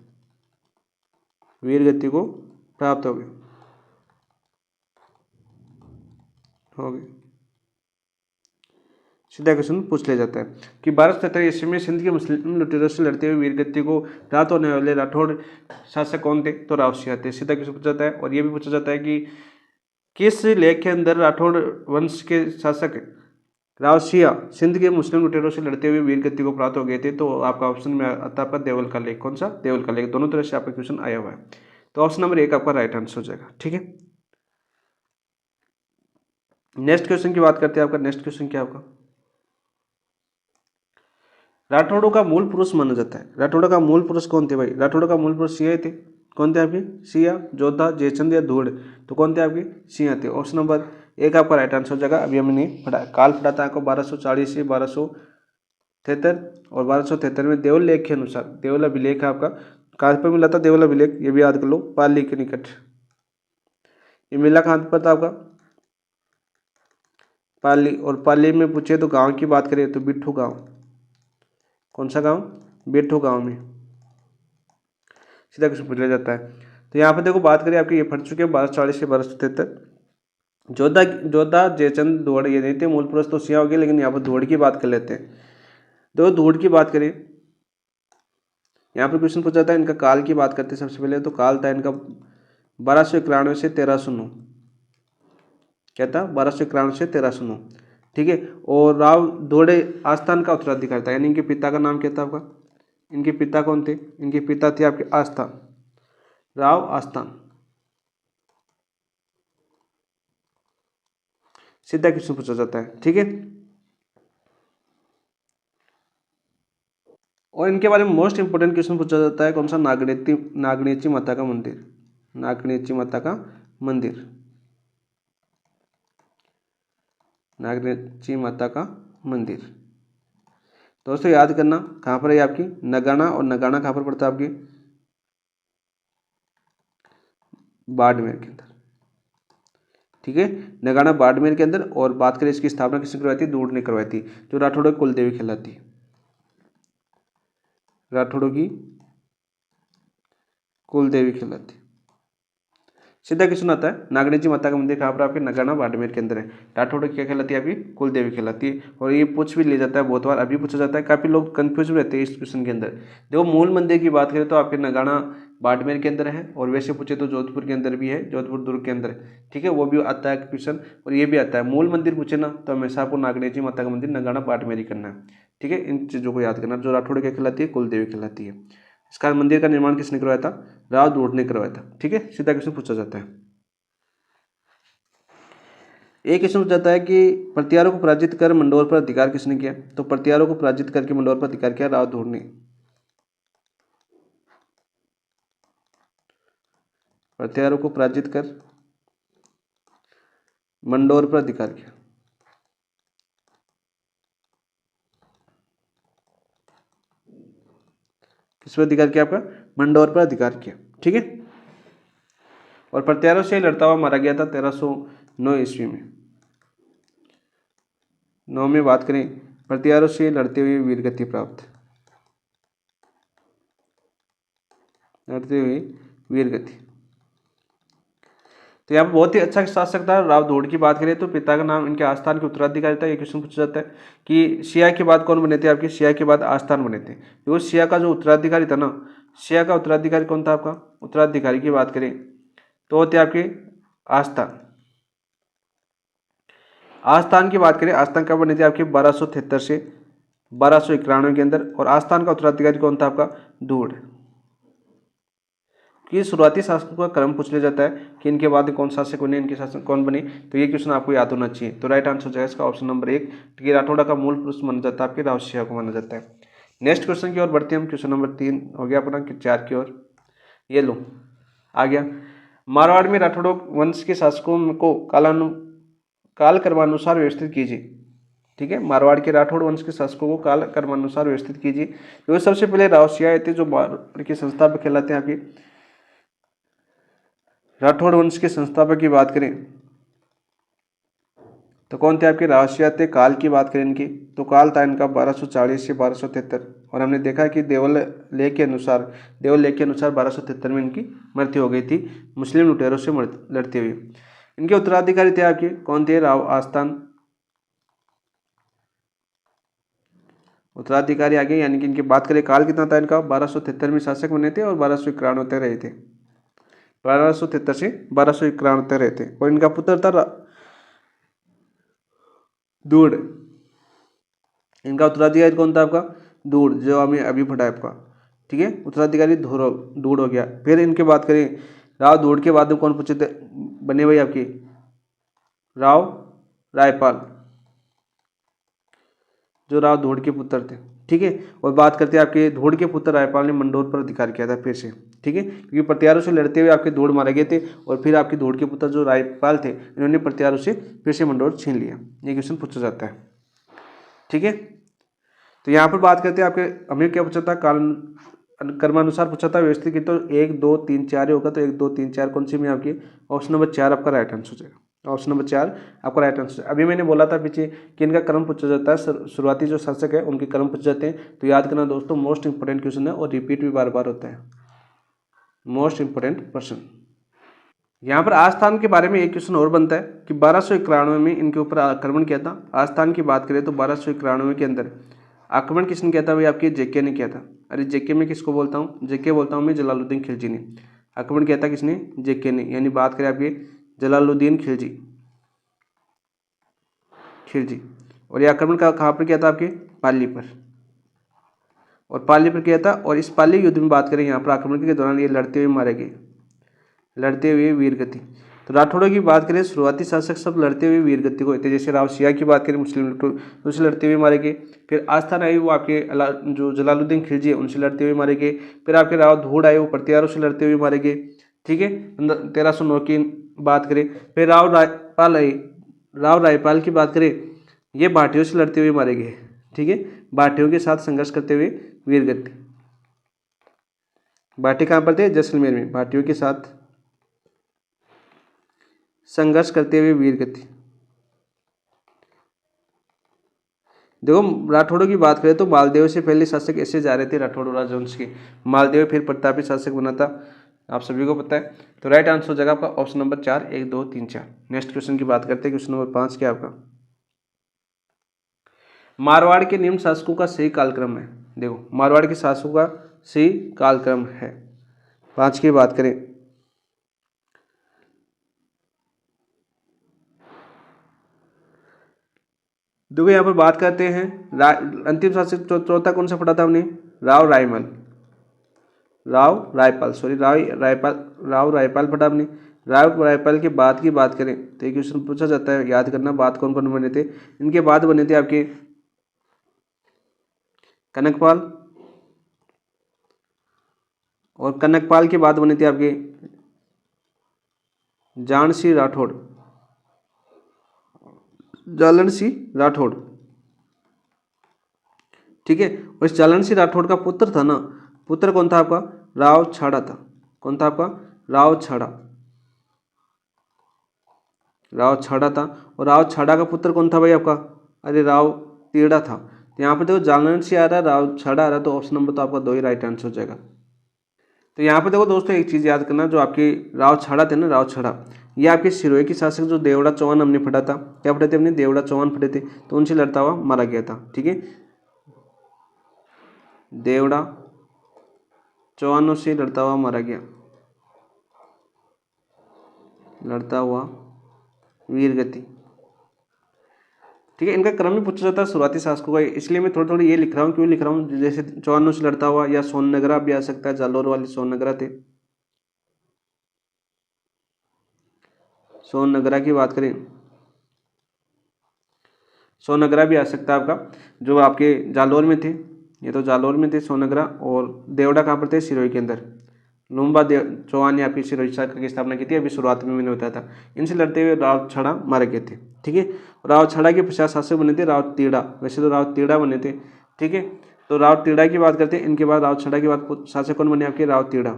वीरगति को प्राप्त हो गए, सीधा क्वेश्चन पूछ लिया जाता है कि 1273 ईस्वी में सिंध के मुस्लिम लुटेरों से लड़ते हुए वीरगति को प्राप्त होने वाले राठौड़ शासक कौन थे, तो रावसिया थे। सीधा क्वेश्चन पूछा जाता है। और ये भी पूछा जाता है कि किस लेख के अंदर राठौड़ वंश के शासक रावसिया सिंध के मुस्लिम लुटेरों से लड़ते हुए वीरगति को प्राप्त हो गए थे, तो आपका ऑप्शन में आता है आपका देवल का लेख। कौन सा, देवल का लेख। दोनों तरह से आपका क्वेश्चन आया हुआ है, तो ऑप्शन नंबर 1 आपका राइट आंसर हो जाएगा। ठीक है, नेक्स्ट क्वेश्चन की बात करते हैं। आपका नेक्स्ट क्वेश्चन क्या होगा, राठौड़ों का मूल पुरुष माना जाता है। राठौड़ों का मूल पुरुष कौन थे भाई, राठौड़ों का मूल पुरुष सिया थे। कौन थे आपके, सिया, जोधा, जयचंद या धूड़, तो कौन थे आपके, सिया थे। ऑप्शन नंबर 1 आपका राइट आंसर हो जाएगा। अभी हमने पढ़ा, काल पढ़ा था आपको 1240 से 1273, और 1273 में देवल लेख के अनुसार, देवल अभिलेख है आपका, कहाँ पर मिला था देवल अभिलेख, ये भी याद कर लो, पाली के निकट। ये मिला कहाँ पर था आपका, पाली। और पाली में पूछे तो गांव की बात करें तो बिट्ठू गांव, कौन सा गांव, बिट्ठू गांव में। सीधा क्वेश्चन पूछ लिया जाता है। तो यहाँ पर देखो बात करें आपके, ये पढ़ चुके हैं 1240 से 1273। जोधा जयचंद धोड़ ये नहीं थे मूल पुरुष, तो सिया हो गए, लेकिन यहाँ पर धोड़ की बात कर लेते हैं। देखो धोड़ की बात करें, यहाँ पर क्वेश्चन पूछा जाता है, इनका काल की बात करते हैं। सबसे पहले तो काल था इनका 1291 से 1309, क्या था, 1291 से 1309। ठीक है, और राव धोड़े आस्थान का उत्तराधिकारी था, यानी इनके पिता का नाम क्या था आपका, इनके पिता कौन थे, इनके पिता थे आपके आस्थान, राव आस्थान। सीधा क्वेश्चन पूछा जाता है। ठीक है, और इनके बारे में मोस्ट इंपोर्टेंट क्वेश्चन पूछा जाता है, कौन सा, नागणेची माता का मंदिर, नागणेची माता का मंदिर, नागणेची माता का मंदिर। दोस्तों याद करना कहाँ पर है आपकी, नगाना, और नगाना कहाँ पर पड़ता है आपकी, बाड़मेर के अंदर। ठीक है, नगाना बाड़मेर के अंदर। और बात करें इसकी स्थापना किसने करवाई थी, धूड़ ने करवाई थी, जो राठौड़ों की कुलदेवी कहलाती, राठौड़ों की कुलदेवी कहलाती। सीधा क्वेश्चन आता है, नागणेची माता का मंदिर कहाँ पर आपके, नगाना बाड़मेर के अंदर है। राठौड़ क्या कहलाती है आपकी, कुलदेवी कहलाती है। और ये पूछ भी लिया जाता है बहुत बार, अभी पूछा जाता है, काफ़ी लोग कंफ्यूज रहते हैं इस क्वेश्चन के अंदर। देखो मूल मंदिर की बात करें तो आपके नगाना बाड़मेर के अंदर है, और वैसे पूछे तो जोधपुर के अंदर भी है, जोधपुर दुर्ग के अंदर है। ठीक है, वो भी आता है क्वेश्चन, और ये भी आता है। मूल मंदिर पूछे ना तो हमेशा आपको नागणेची माता का मंदिर नगाना बाड़मेर ही करना है। ठीक है, इन चीज़ों को याद करना। जो राठौड़ क्या कहलाती है, कुलदेवी कहलाती है। इसका मंदिर का निर्माण किसने करवाया था, राव धूड़ ने करवाया था। ठीक है, सीधा क्वेश्चन पूछा जाता है। एक क्वेश्चन पूछा जाता है कि प्रतिहारों को पराजित कर मंडोर पर अधिकार किसने किया, तो प्रतिहारों को पराजित करके मंडोर पर अधिकार किया राव धूड़ ने। प्रतिहारों को पराजित कर मंडोर पर अधिकार किया, किस पर अधिकार किया, आपका मंडोर पर अधिकार किया। ठीक है, और प्रतिहारों से लड़ता हुआ मारा गया था 1309 ईस्वी में। 9 में बात करें, प्रतिहारों से लड़ते हुए वीरगति प्राप्त, लड़ते हुए वीरगति। तो यहाँ पर बहुत ही अच्छा शासक था राव धूड़ की बात करें तो पिता का नाम, इनके आस्थान के उत्तराधिकारी था। ये क्वेश्चन पूछा जाता है कि सिया के बाद कौन बने थे आपके, सिया के बाद आस्थान बने थे। तो सिया का जो उत्तराधिकारी था ना, सिया का उत्तराधिकारी कौन था आपका, उत्तराधिकारी की बात करें तो होते आपके आस्थान। आस्थान की बात करें, आस्थान कब बने थे आपके 1273 से 1291 के अंदर। और आस्थान का उत्तराधिकारी कौन था आपका, धूड़। कि शुरुआती शासकों का क्रम पूछ लिया जाता है कि इनके बाद कौन शासक बने, इनके शासक कौन बने, तो ये क्वेश्चन आपको याद होना चाहिए। तो राइट आंसर हो जाएगा इसका ऑप्शन नंबर 1, कि राठौड़ा का मूल पुरुष माना जाता है आपके राव सिंह को माना जाता है। नेक्स्ट क्वेश्चन की ओर बढ़ते हैं हम। क्वेश्चन नंबर 3 हो गया अपना कि 4 की ओर। ये लो आ गया, मारवाड़ में राठौड़ों वंश के शासकों को काल क्रमानुसार व्यवस्थित कीजिए। ठीक है, मारवाड़ के राठौड़ वंश के शासकों को काल क्रमानुसार व्यवस्थित कीजिए। तो सबसे पहले राव सिंह आए थे, जो मारवाड़ के संस्थापक कहलाते हैं आपके। राठौड़ वंश के संस्थापक की बात करें तो कौन थे आपके, राव सिंह थे। काल की बात करें इनकी तो काल था इनका 1240 से 1273, और हमने देखा कि देवल लेख के अनुसार 1273 में इनकी मृत्यु हो गई थी मुस्लिम लुटेरों से लड़ते हुए। इनके उत्तराधिकारी थे आपके कौन थे, राव आस्थान उत्तराधिकारी आगे, यानी कि इनकी बात करें काल कितना था इनका, 1273 में शासक बने थे और 1291 तक रहे थे। 1273 से 1291 तक रहे थे। और इनका पुत्र था दूढ़। इनका उत्तराधिकारी कौन था आपका, दूढ़, जो हमें अभी पढ़ा है आपका। ठीक है, उत्तराधिकारी दूढ़ हो गया। फिर इनके बात करें राव दूढ़ के बाद में कौन पूछे थे बने भाई आपकी, राव रायपाल, जो राव धूड़ के पुत्र थे। ठीक है, और बात करते हैं आपके धूड़ के पुत्र रायपाल ने मंडोर पर अधिकार किया था फिर से। ठीक है, क्योंकि प्रत्यारों से लड़ते हुए आपके धूड़ मारे गए थे, और फिर आपके धूड़ के पुत्र जो रायपाल थे इन्होंने प्रत्यारों से फिर से मंडोर छीन लिया। ये क्वेश्चन पूछा जाता है। ठीक है, तो यहाँ पर बात करते हैं आपके, हमें क्या पूछा था, काल क्रमानुसार पूछा था व्यवस्थित की, तो 1 2 3 4 होगा। तो 1 2 3 4 कौन सी में आपकी, ऑप्शन नंबर 4 आपका राइट आंसर हो जाएगा। ऑप्शन नंबर 4 आपका राइट आंसर। अभी मैंने बोला था पीछे कि इनका क्रम पूछा जाता है, शुरुआती जो शासक है उनके क्रम पूछे जाते हैं। तो याद करना दोस्तों, मोस्ट इंपोर्टेंट क्वेश्चन है और रिपीट भी बार बार होता है, मोस्ट इंपोर्टेंट क्वेश्चन। यहाँ पर आस्थान के बारे में एक क्वेश्चन और बनता है कि 1291 में इनके ऊपर आक्रमण किया था। आस्थान की बात करें तो 1291 के अंदर आक्रमण किसने किया था भाई, आपके जेके ने किया था। अरे जेके में किसको बोलता हूँ, जेके बोलता हूँ मैं जलालुद्दीन खिलजी ने। आक्रमण किया था किसने, जेके ने, यानी बात करें आपके जलालुद्दीन खिलजी। और ये आक्रमण कहाँ पर किया था आपके, पाली पर, और पाली पर किया था। और इस पाली युद्ध में बात करें यहाँ पर आक्रमण के दौरान ये लड़ते हुए मारे गए, लड़ते हुए वीरगति। तो राठौड़ों की बात करें, शुरुआती शासक सब लड़ते हुए वीरगति को होते, जैसे राव सिंह की बात करें मुस्लिम उनसे लड़ते हुए मारे गए। फिर आस्थान आए वो आपके जो जलालुद्दीन खिलजी है उनसे लड़ते हुए मारे गए। फिर आपके राव धूड़ आए वो प्रत्यारों से लड़ते हुए मारे गए। ठीक है, 1309 की बात करें। फिर राव रायपाल आए, राव रायपाल की बात करें, ये भाटियों से लड़ते हुए मारे गए। ठीक है, भाटियों के साथ संघर्ष करते हुए वीरगति। भाटी कहाँ पर थे, जैसलमेर में, भाटियों के साथ संघर्ष करते हुए वीरगति। देखो राठौड़ों की बात करें तो मालदेव से पहले शासक ऐसे जा रहे थे राठौड़ राजवंश के, मालदेव फिर प्रतापी शासक बना था, आप सभी को पता है। तो राइट आंसर हो जाएगा आपका ऑप्शन नंबर 4, 1 2 3 4। नेक्स्ट क्वेश्चन की बात करते हैं, क्वेश्चन नंबर 5 क्या आपका, मारवाड़ के निम्न शासकों का सही कालक्रम है। देखो मारवाड़ के शासकों का सही कालक्रम है। 5 की बात करें देखो यहाँ पर बात करते हैं अंतिम शासक चौथा कौन सा पढ़ा था हमने, राव रायमल, राव रायपाल, सॉरी राव रायपाल पढ़ा हमने। राव रायपाल के बाद की बात करें तो एक क्वेश्चन पूछा जाता है, याद करना बाद कौन कौन बने थे। इनके बाद बने थे आपके कनकपाल, और कनकपाल के बाद बने थे आपके जान सिंह राठौड़, जालन सिंह राठौड़। ठीक है, और इस जालन सिंह राठौड़ का पुत्र था ना, पुत्र कौन था आपका, राव छाड़ा था। कौन था आपका, राव छाड़ा, राव छाड़ा था। और राव छाड़ा का पुत्र कौन था भाई आपका, अरे राव तीड़ा था। तो यहाँ पर देखो जालन सिंह आ रहा है, राव छाड़ा आ रहा है, तो ऑप्शन नंबर तो आपका 2 ही राइट आंसर हो जाएगा। तो यहाँ पर देखो दोस्तों एक चीज़ याद करना, जो आपके राव छाड़ा थे ना, राव छाड़ा, ये आपके सिरोही के शासक जो देवड़ा चौहान हमने पढ़ा था, क्या पढ़े थे हमने, देवड़ा चौहान पढ़े थे, तो उनसे लड़ता हुआ मारा गया था। ठीक है, देवड़ा चौहानों से लड़ता हुआ मारा गया, लड़ता हुआ वीरगति। ठीक है, इनका क्रम भी पूछा जाता है शुरुआती शासकों का, इसलिए मैं थोड़ी थोड़ी ये लिख रहा हूँ, क्यों लिख रहा हूँ, जैसे चौहानों से लड़ता हुआ, या सोननगरा भी आ सकता है, जालोर वाले सोननगरा थे। सोनगरा की बात करें, सोनगरा भी आ सकता है आपका, जो आपके जालौर में थे, ये तो जालौर में थे सोनगरा। और देवड़ा कहाँ पर थे? सिरोही के अंदर। लुम्बा देव चौहान ने आपकी सिरोही शाखा की स्थापना की थी, अभी शुरुआत में मैंने बताया था। इनसे लड़ते हुए राव छड़ा मारे गए थे, ठीक है। राव छड़ा के पश्चात शासक बने थे राव तीड़ा, वैसे तो राव तीड़ा बने थे, ठीक है। तो राव तीड़ा की बात करते हैं, इनके बाद राव छड़ा के बाद शासक कौन बने आपके? राव तीड़ा,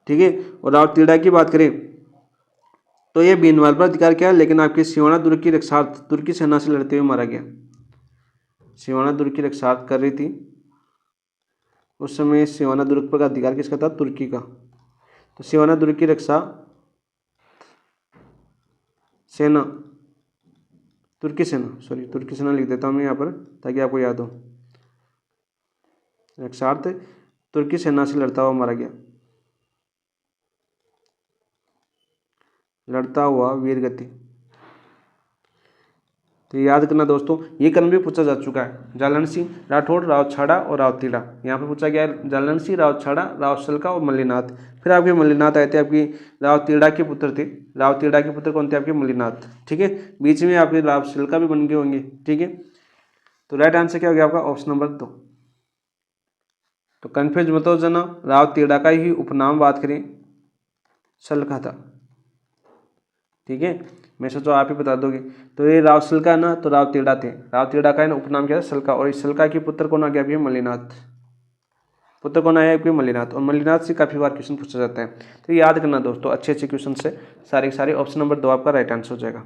ठीक है। और राव तीड़ा की बात करें तो ये बीनवाल पर अधिकार किया, लेकिन आपकी सिवाना दुर्ग की रक्षार्थ तुर्की सेना से लड़ते हुए मारा गया। सिवाना दुर्ग की रक्षार्थ कर रही थी उस समय, सिवाना दुर्ग पर अधिकार किसका था? तुर्की का। तो सिवाना दुर्ग की रक्षा सेना, तुर्की सेना, सॉरी तुर्की सेना लिख देता हूँ मैं यहाँ पर ताकि आपको याद हो। रक्षार्थ तुर्की सेना से लड़ता हुआ मारा गया, लड़ता हुआ वीर गति। तो याद करना दोस्तों, ये कर्म भी पूछा जा चुका है। जालन सिंह राठौड़, राव छाड़ा और राव तीड़ा, यहाँ पे पूछा गया है जालन सिंह, राव छाड़ा, राव सलका और मल्लीनाथ। फिर आपके मल्लीनाथ आए थे, आपकी राव तीड़ा के पुत्र थे। राव तीड़ा के पुत्र कौन थे? आपके मल्लीनाथ, ठीक है। बीच में आपके राव सलका भी बन गए होंगे, ठीक है। तो राइट आंसर क्या हो गया आपका? Option number 2। तो कन्फ्यूज मत हो जाना, राव तीड़ा का ही उपनाम बात करें सलका था, ठीक है। मैं सोचो आप ही बता दोगे। तो ये राव सलका ना, तो राव तीड़ा थे। राव तीड़ा का उपनाम क्या है? सलका। और इस सलका के पुत्र कौन आ गया? अभी मल्लीनाथ। पुत्र कौन आया? आपके मल्लीनाथ। और मल्लीनाथ से काफी बार क्वेश्चन पूछा जाता है, तो याद करना दोस्तों, अच्छे अच्छे क्वेश्चन से सारे सारे। ऑप्शन नंबर 2 आपका राइट आंसर हो जाएगा।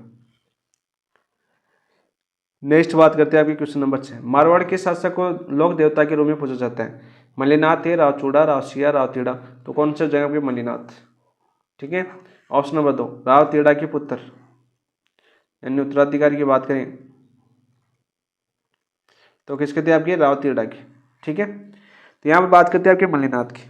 नेक्स्ट बात करते हैं आपके क्वेश्चन नंबर 6। मारवाड़ के शासक को लोक देवता के रूप में पूछा जाता है। मल्लीनाथ है, राव चूड़ा, राव सिया, राव तीड़ा। तो कौन सा जगह पे? मल्लीनाथ, ठीक है। ऑप्शन नंबर 2 राव तीड़ा के पुत्र, यानी उत्तराधिकारी की बात करें तो किसके थे? आपके राव तीड़ा के, ठीक है। तो यहाँ पर बात करते हैं आपके मल्लीनाथ की।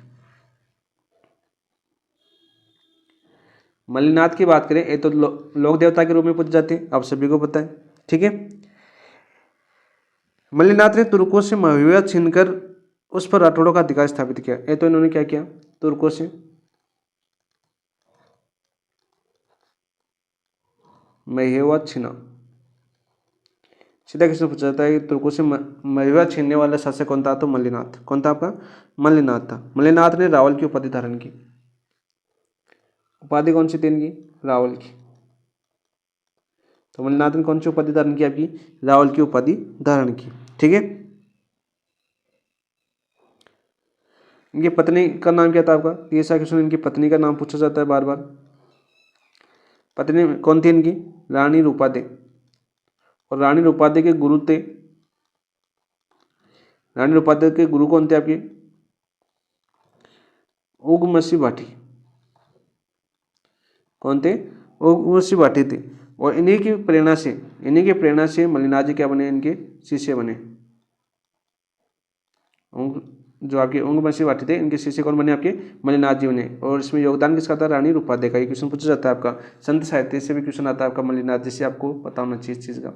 मल्लीनाथ की बात करें, ये तो लोक देवता के रूप में पूजे जाते हैं, आप सभी को पता है, ठीक है। मल्लीनाथ ने तुर्कों से महुआ छीनकर उस पर राठौड़ों का अधिकार स्थापित किया। ये तो इन्होंने क्या किया? तुर्कों से महुआ छीना। सीधा क्वेश्चन पूछा जाता है कि तुर्कों से महुआ छीनने वाला शासक कौन था? तो मल्लीनाथ। कौन था आपका? मल्लीनाथ था। मल्लीनाथ ने रावल की उपाधि धारण की। उपाधि कौन सी थी इनकी? रावल की। तो मल्लीनाथ ने कौन सी उपाधि धारण की? आपकी रावल की उपाधि धारण की, ठीक है। इनकी पत्नी का नाम क्या था आपका? ये सारा क्वेश्चन इनकी पत्नी का नाम पूछा जाता है बार बार। पत्नी कौन थी इनकी? रानी रूपादे। और रानी रूपादे के गुरु थे, रानी रूपादे के गुरु कौन थे आपके? उगमसी भाटी। कौन थे? उगमसी भाटी थे। और इन्हीं की प्रेरणा से मल्लीनाथ जी क्या बने? इनके शिष्य बने। जो आपके उंगमसी भाटी थे, इनके शिष्य कौन बने? आपके मल्लीनाथ जी बने। और इसमें योगदान किसका था? रानी रूपादे का। ये क्वेश्चन पूछा जाता है आपका। संत साहित्य से भी क्वेश्चन आता है आपका मल्लीनाथ जी से, आपको पता होना चाहिए इस चीज़ का।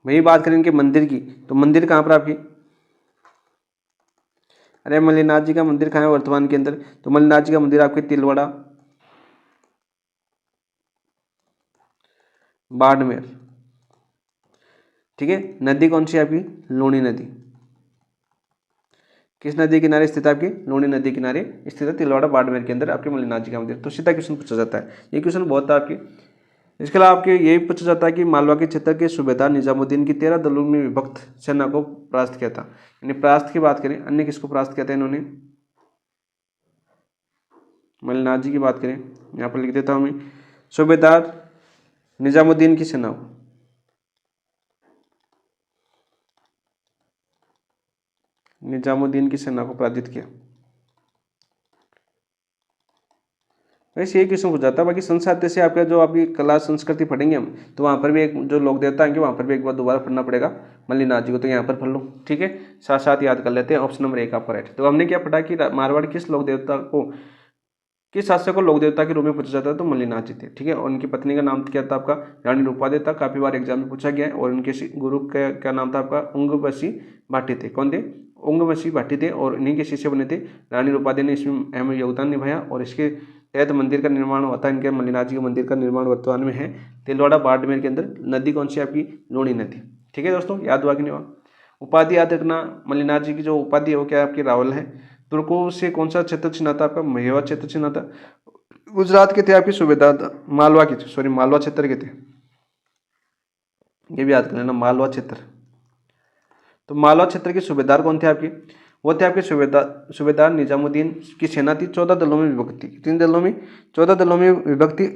वही बात करें इनके मंदिर की, तो मंदिर कहाँ पर आपकी? अरे मल्लीनाथ जी का मंदिर कहाँ है वर्तमान के अंदर? तो मल्लीनाथ जी का मंदिर आपके तिलवाड़ा, बाड़मेर, ठीक है। नदी कौन सी है आपकी? लूणी नदी। किस नदी किनारे स्थित है? आपकी लूणी नदी किनारे स्थित है तिलवाड़ा बाड़मेर के अंदर आपके मल्लीनाथ जी का मंदिर। तो सीधा क्वेश्चन पूछा जाता है, ये क्वेश्चन बहुत था आपके। इसके अलावा आपके यही पूछा जाता है कि मालवा के क्षेत्र के सूबेदार निजामुद्दीन की 13 दलों में विभक्त सेना को परास्त किया था। यानी परास्त की बात करें, अन्य किसको परास्त किया था इन्होंने? मल्लीनाथ जी की बात करें, यहाँ पर लिख देता हूँ मैं, सूबेदार निजामुद्दीन की सेना को, निजामुद्दीन की सेना को पराजित किया। वैसे ये क्वेश्चन हो जाता है। बाकी संसाध्य से आपका जो आपकी कला संस्कृति पढ़ेंगे हम, तो वहाँ पर भी एक जो लोक देवता आएंगे वहाँ पर भी एक बार दोबारा पढ़ना पड़ेगा मल्लीनाथ जी को। तो यहाँ पर पढ़ लो, ठीक है। साथ साथ याद कर लेते हैं। ऑप्शन नंबर 1 आपका राइट। तो हमने क्या पढ़ा कि मारवाड़ किस लोक देवता को, किस शासक को लोक देवता के रूप में पूछा जाता है? तो मल्लीनाथ जी थे, ठीक है। और उनकी पत्नी का नाम क्या था आपका? रानी रूपादे था। काफी बार एग्जाम में पूछा गया है। और उनके गुरु का क्या नाम था आपका? उंगबसी भाटी थे। कौन थे? उंगबसी भाटी थे। और इन्हीं के शिष्य बने थे। रानी रूपादे ने इसमें अहम योगदान निभाया। और इसके तहत मंदिर का निर्माण हुआ था। इनके मल्लिनाथ जी के मंदिर का निर्माण वर्तमान में है तिलवाड़ा बाड़मेर के अंदर। नदी कौन सी आपकी? लूणी नदी। ठीक है दोस्तों, याद हुआ कि नहीं हुआ? उपाधि याद रखना, मल्लिनाथ जी की जो उपाधि है वो क्या है आपकी? रावल है। तुर्कों से कौन सा क्षेत्र छिना था आपका? मेवात क्षेत्र छिना था। गुजरात के थे आपके सूबेदार, मालवा के थे, सॉरी मालवा क्षेत्र के थे, ये भी याद कर लेना, मालवा क्षेत्र। तो मालवा क्षेत्र के सूबेदार कौन थे आपके? वो थे आपके सूबेदार निजामुद्दीन की सेना थी 14 दलों में विभक्त थी। कितने दलों में? 14 दलों में विभक्त थी,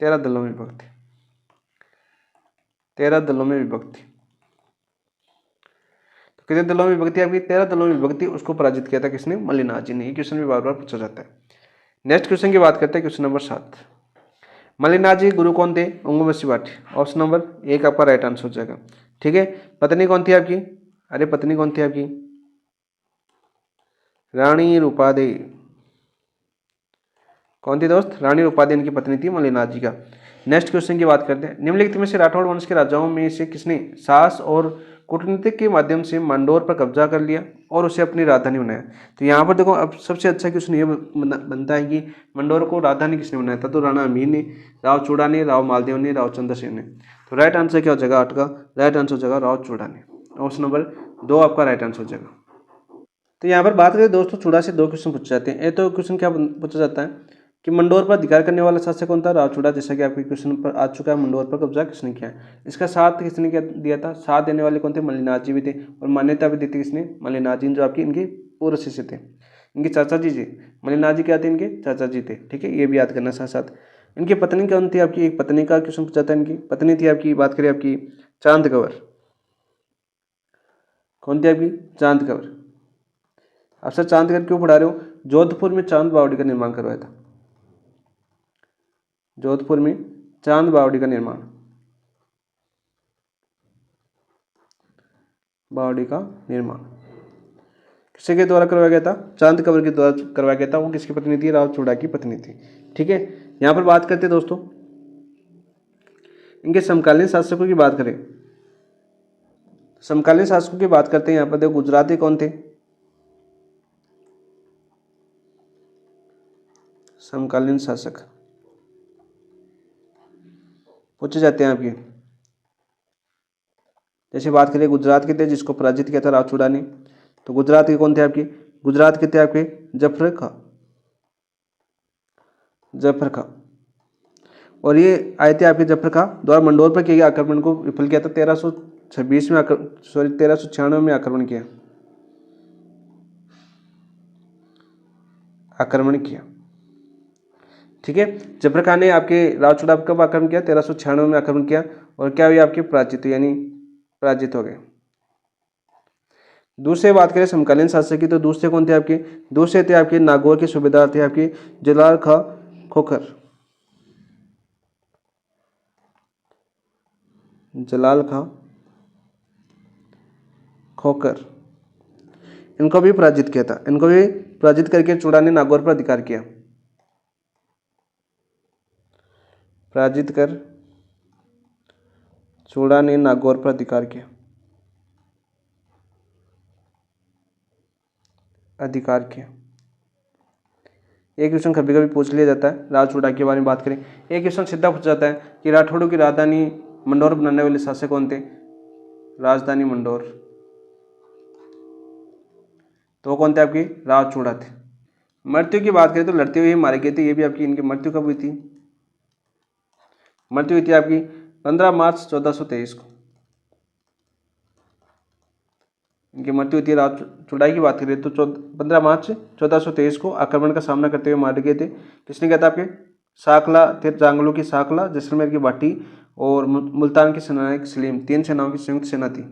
13 दलों में विभक्त थी, 13 दलों में विभक्त थी। तो कितने दलों में विभक्त थी आपकी? 13 दलों में विभक्त थी। उसको पराजित किया था किसने? मल्लिनाथ जी ने। ये क्वेश्चन भी बार बार पूछा जाता है। नेक्स्ट क्वेश्चन की बात करते हैं, क्वेश्चन नंबर 7। मल्लिनाथ जी गुरु कौन थे? उंगुमस्सी भाटी। ऑप्शन नंबर 1 आपका राइट आंसर हो जाएगा। ठीक है, पत्नी कौन थी आपकी? अरे पत्नी कौन थी आपकी? रानी रूपादेवी। कौन थी दोस्त? रानी रूपादेवी इनकी पत्नी थी मल्लिनाथ जी का। नेक्स्ट क्वेश्चन की बात करते हैं। निम्नलिखित में से राठौड़ वंश के राजाओं में से किसने साहस और कूटनीति के माध्यम से मंडोर पर कब्जा कर लिया और उसे अपनी राजधानी बनाया? तो यहाँ पर देखो, अब सबसे अच्छा क्वेश्चन ये बनता है कि मंडोर को राजधानी किसने बनाया था? तो राणा अमीर ने, राव चूड़ा ने, राव मालदेव ने, राव चंद्रसेन ने। तो राइट आंसर क्या हो जाएगा? 8 का राइट आंसर हो जाएगा राव चूड़ा ने। ऑप्शन नंबर 2 आपका राइट आंसर हो जाएगा। तो यहाँ पर बात करें दोस्तों, चूड़ा से 2 क्वेश्चन पूछे जाते हैं। तो क्वेश्चन क्या पूछा जाता है कि मंडोर पर अधिकार करने वाला शासक कौन था? राव चूड़ा। जैसा कि आपके क्वेश्चन पर आ चुका है, मंडोर पर कब्जा किसने किया? इसका साथ किसने क्या दिया था? साथ देने वाले कौन थे? मल्लिनाथ जी भी थे। और मान्यता भी दी थी किसने? मल्लिनाथ जी, जो आपकी इनके पूर्व शिष्य थे, इनके चाचा जी थे। मल्लिनाथ जी क्या थे? इनके चाचा जी थे। ठीक है, ये भी याद करना साथ साथ। इनकी पत्नी कौन थी आपकी? एक पत्नी का क्वेश्चन पूछा था। इनकी पत्नी थी आपकी, बात करें आपकी, चांद कंवर। कौन थी आपकी? चांद कंवर। अब सर चांदगढ़ क्यों पढ़ा रहे हो? जोधपुर में चांद बावड़ी का निर्माण करवाया था। जोधपुर में चांद बावड़ी का निर्माण, बावड़ी का निर्माण किसके द्वारा करवाया गया था? चांद कंवर के द्वारा करवाया गया था। वो किसकी पत्नी थी? राव चूड़ा की पत्नी थी। ठीक है, यहाँ पर बात करते दोस्तों इनके समकालीन शासकों की बात करें। समकालीन शासकों की बात करते हैं। यहाँ पर देखो, गुजराती कौन थे? समकालीन शासक पूछे जाते हैं आपके। जैसे बात करें गुजरात के थे, जिसको पराजित किया था राव चूड़ा ने। तो गुजरात के कौन थे आपके? गुजरात के थे आपके जफर खां, जफर खां। और ये आए थे आपके जफर खां द्वारा मंडोर पर किए गए आक्रमण को विफल किया था। 1326 में 1396 में आक्रमण किया। ठीक है, जफर खान ने आपके राव चूड़ा पर कब आक्रमण किया? 1396 में आक्रमण किया। और क्या हुई? आपके पराजित, यानी पराजित हो गए। दूसरे बात करें समकालीन शासक की, तो दूसरे कौन थे आपके? दूसरे थे आपके नागौर के सूबेदार थे आपके जलाल खां खोखर। जलाल खां खोखर, इनको भी पराजित किया था। इनको भी पराजित करके चूड़ा ने नागौर पर अधिकार किया। पराजित कर चूड़ा ने नागौर पर अधिकार किया, अधिकार किया। एक क्वेश्चन कभी कभी पूछ लिया जाता है राव चूड़ा के बारे में बात करें। एक क्वेश्चन सीधा पूछा जाता है कि राठौड़ों की राजधानी मंडोर बनाने वाले शासक कौन थे? राजधानी मंडोर, तो वो कौन थे आपकी? राव चूड़ा थे। मृत्यु की बात करें तो लड़ते हुए मारे गए थे। ये भी आपकी, इनकी मृत्यु कब हुई थी? मृत्यु हुई थी आपकी 15 मार्च 1423 को। इनकी मृत्यु हुई थी। राव चुड़ाई की बात करें तो 15 मार्च 1423 को आक्रमण का सामना करते हुए मारे गए थे। किसने किया था आपके? साकला थे, जांगलों की साकला, जैसलमेर की भाटी और मुल्तान की सेनानी सलीम। 3 सेनाओं की संयुक्त सेना थी।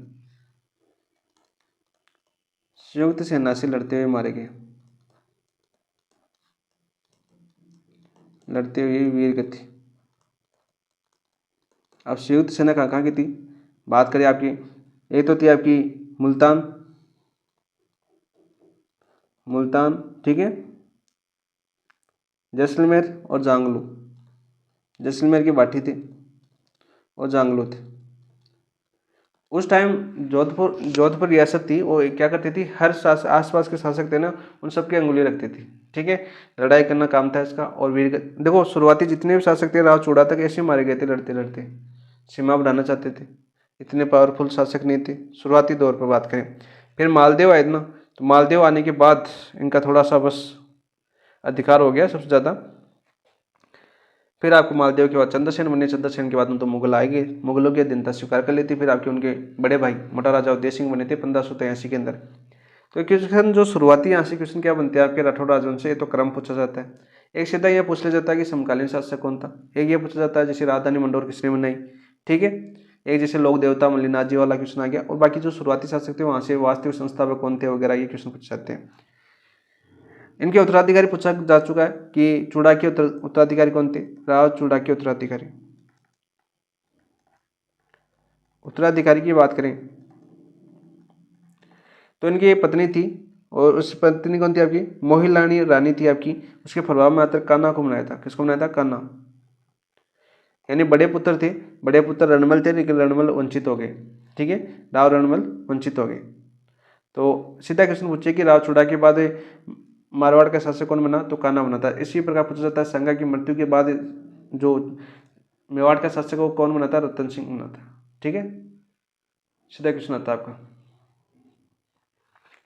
संयुक्त सेना से लड़ते हुए मारे गए, लड़ते हुए वीर गति। अब संयुक्त सेना कहाँ कहाँ की थी? बात करें आपकी, एक तो थी आपकी मुल्तान, मुल्तान, ठीक है, जैसलमेर और जांगलू। जैसलमेर की भाटी थी और जांगलू थे। उस टाइम जोधपुर रियासत थी, वो क्या करती थी, हर आसपास के शासक थे ना, उन सबकी अंगुली रखती थी। ठीक है, लड़ाई करना काम था इसका। और वीर देखो, शुरुआती जितने भी शासक थे राव चूड़ा तक ऐसे मारे गए थे लड़ते लड़ते, सीमा बढ़ाना चाहते थे, इतने पावरफुल शासक नहीं थे शुरुआती दौर पर बात करें। फिर मालदेव आए ना, तो मालदेव आने के बाद इनका थोड़ा सा बस अधिकार हो गया सबसे ज़्यादा। फिर आपको मालदेव के बाद चंद्रसेन बने, चंद्रसेन के बाद में तो मुगल आएंगे, मुगलों की अधीनता स्वीकार कर लेती। फिर आपके उनके बड़े भाई मोटा राजा उदय सिंह बने थे 1583 के अंदर। तो क्वेश्चन जो शुरुआती यहाँ से क्वेश्चन क्या बनते हैं आपके राठौड़ राजवंश से, ये तो क्रम पूछा जाता है। एक सीधा यह पूछ लिया जाता है कि समकालीन शासक कौन था। एक ये पूछा जाता है जैसे राजधानी मंडोर किसने बनाई। ठीक है, एक जैसे लोक देवता मल्लिनाथ जी वाला क्वेश्चन आ गया। और बाकी जो शुरुआती शासक थे वहाँ से वास्तविक संस्थापक कौन थे वगैरह, ये क्वेश्चन पूछ जाते हैं। इनके उत्तराधिकारी पूछा जा चुका है कि चूड़ा के उत्तराधिकारी कौन थे, राव चूड़ा के उत्तराधिकारी। उत्तराधिकारी की बात करें तो इनकी एक पत्नी थी, और उस पत्नी कौन थी आपकी, मोहिलानी रानी थी आपकी। उसके प्रभाव में आकर कान्हा को बनाया था। किसको बनाया था, कान्हा। यानी बड़े पुत्र थे, बड़े पुत्र रणमल थे, लेकिन रणमल वंचित हो गए। ठीक है, राव रणमल वंचित हो गए। तो सीधा क्वेश्चन पूछे कि राव चूड़ा के बाद मारवाड़ का शासक कौन बना, तो कान्हा बना था। इसी प्रकार पूछा जाता है संगा की मृत्यु के बाद जो मेवाड़ का शासक वो कौन बना था, रतन सिंह बना था। ठीक है, सीधा क्वेश्चन आता है आपका।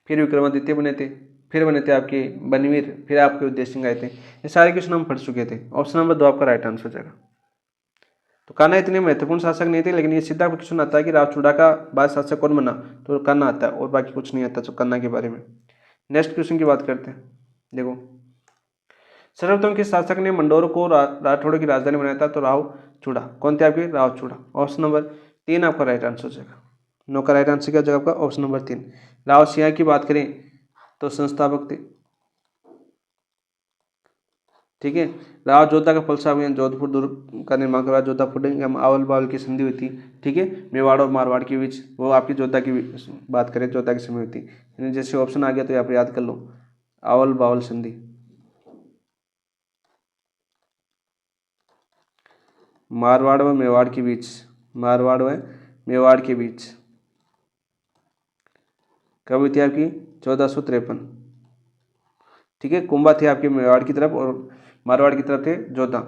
फिर विक्रमादित्य बने थे, फिर बने थे आपके बनवीर, फिर आपके उदय सिंह आए थे। ये सारे क्वेश्चन हम पढ़ चुके थे। ऑप्शन नंबर 2 आपका राइट आंसर हो जाएगा। तो कान्हा इतने महत्वपूर्ण शासक नहीं थे, लेकिन ये सीधा क्वेश्चन आता है कि राव चूड़ा का बाद शासक कौन बना, तो कान्हा आता है, और बाकी कुछ नहीं आता जो कान्हा के बारे में। नेक्स्ट क्वेश्चन की बात करते हैं। देखो, सर्वप्रथम किस शासक ने मंडोर को राठौड़ की राजधानी बनाया था, तो राव चूड़ा। कौन थे आपके, राव चूड़ा। ऑप्शन नंबर 3 आपका राइट आंसर हो जाएगा। नो का राइट आंसर क्या हो जाएगा आपका, ऑप्शन नंबर 3। राव सिंह की बात करें तो संस्थापक थे। ठीक है, राव जोधा का फलसा अभियान जोधपुर दुर्ग का निर्माण करवाया। जोधा फुटिंग आवल बावल की संधि हुई थी। ठीक है, मेवाड़ और मारवाड़ के बीच, वो आपकी जोधा की बात करें, जोधा की समय हुई थी। यानी जैसे ऑप्शन आ गया तो यहाँ पर याद कर लो, आवल बावल संधि। मारवाड़ व मेवाड़ के बीच, मारवाड़ व मेवाड़ के बीच कब हुई थी आपकी, 1453। ठीक है, कुंभा थे आपके मेवाड़ की तरफ और मारवाड़ की तरफ थे जोधा।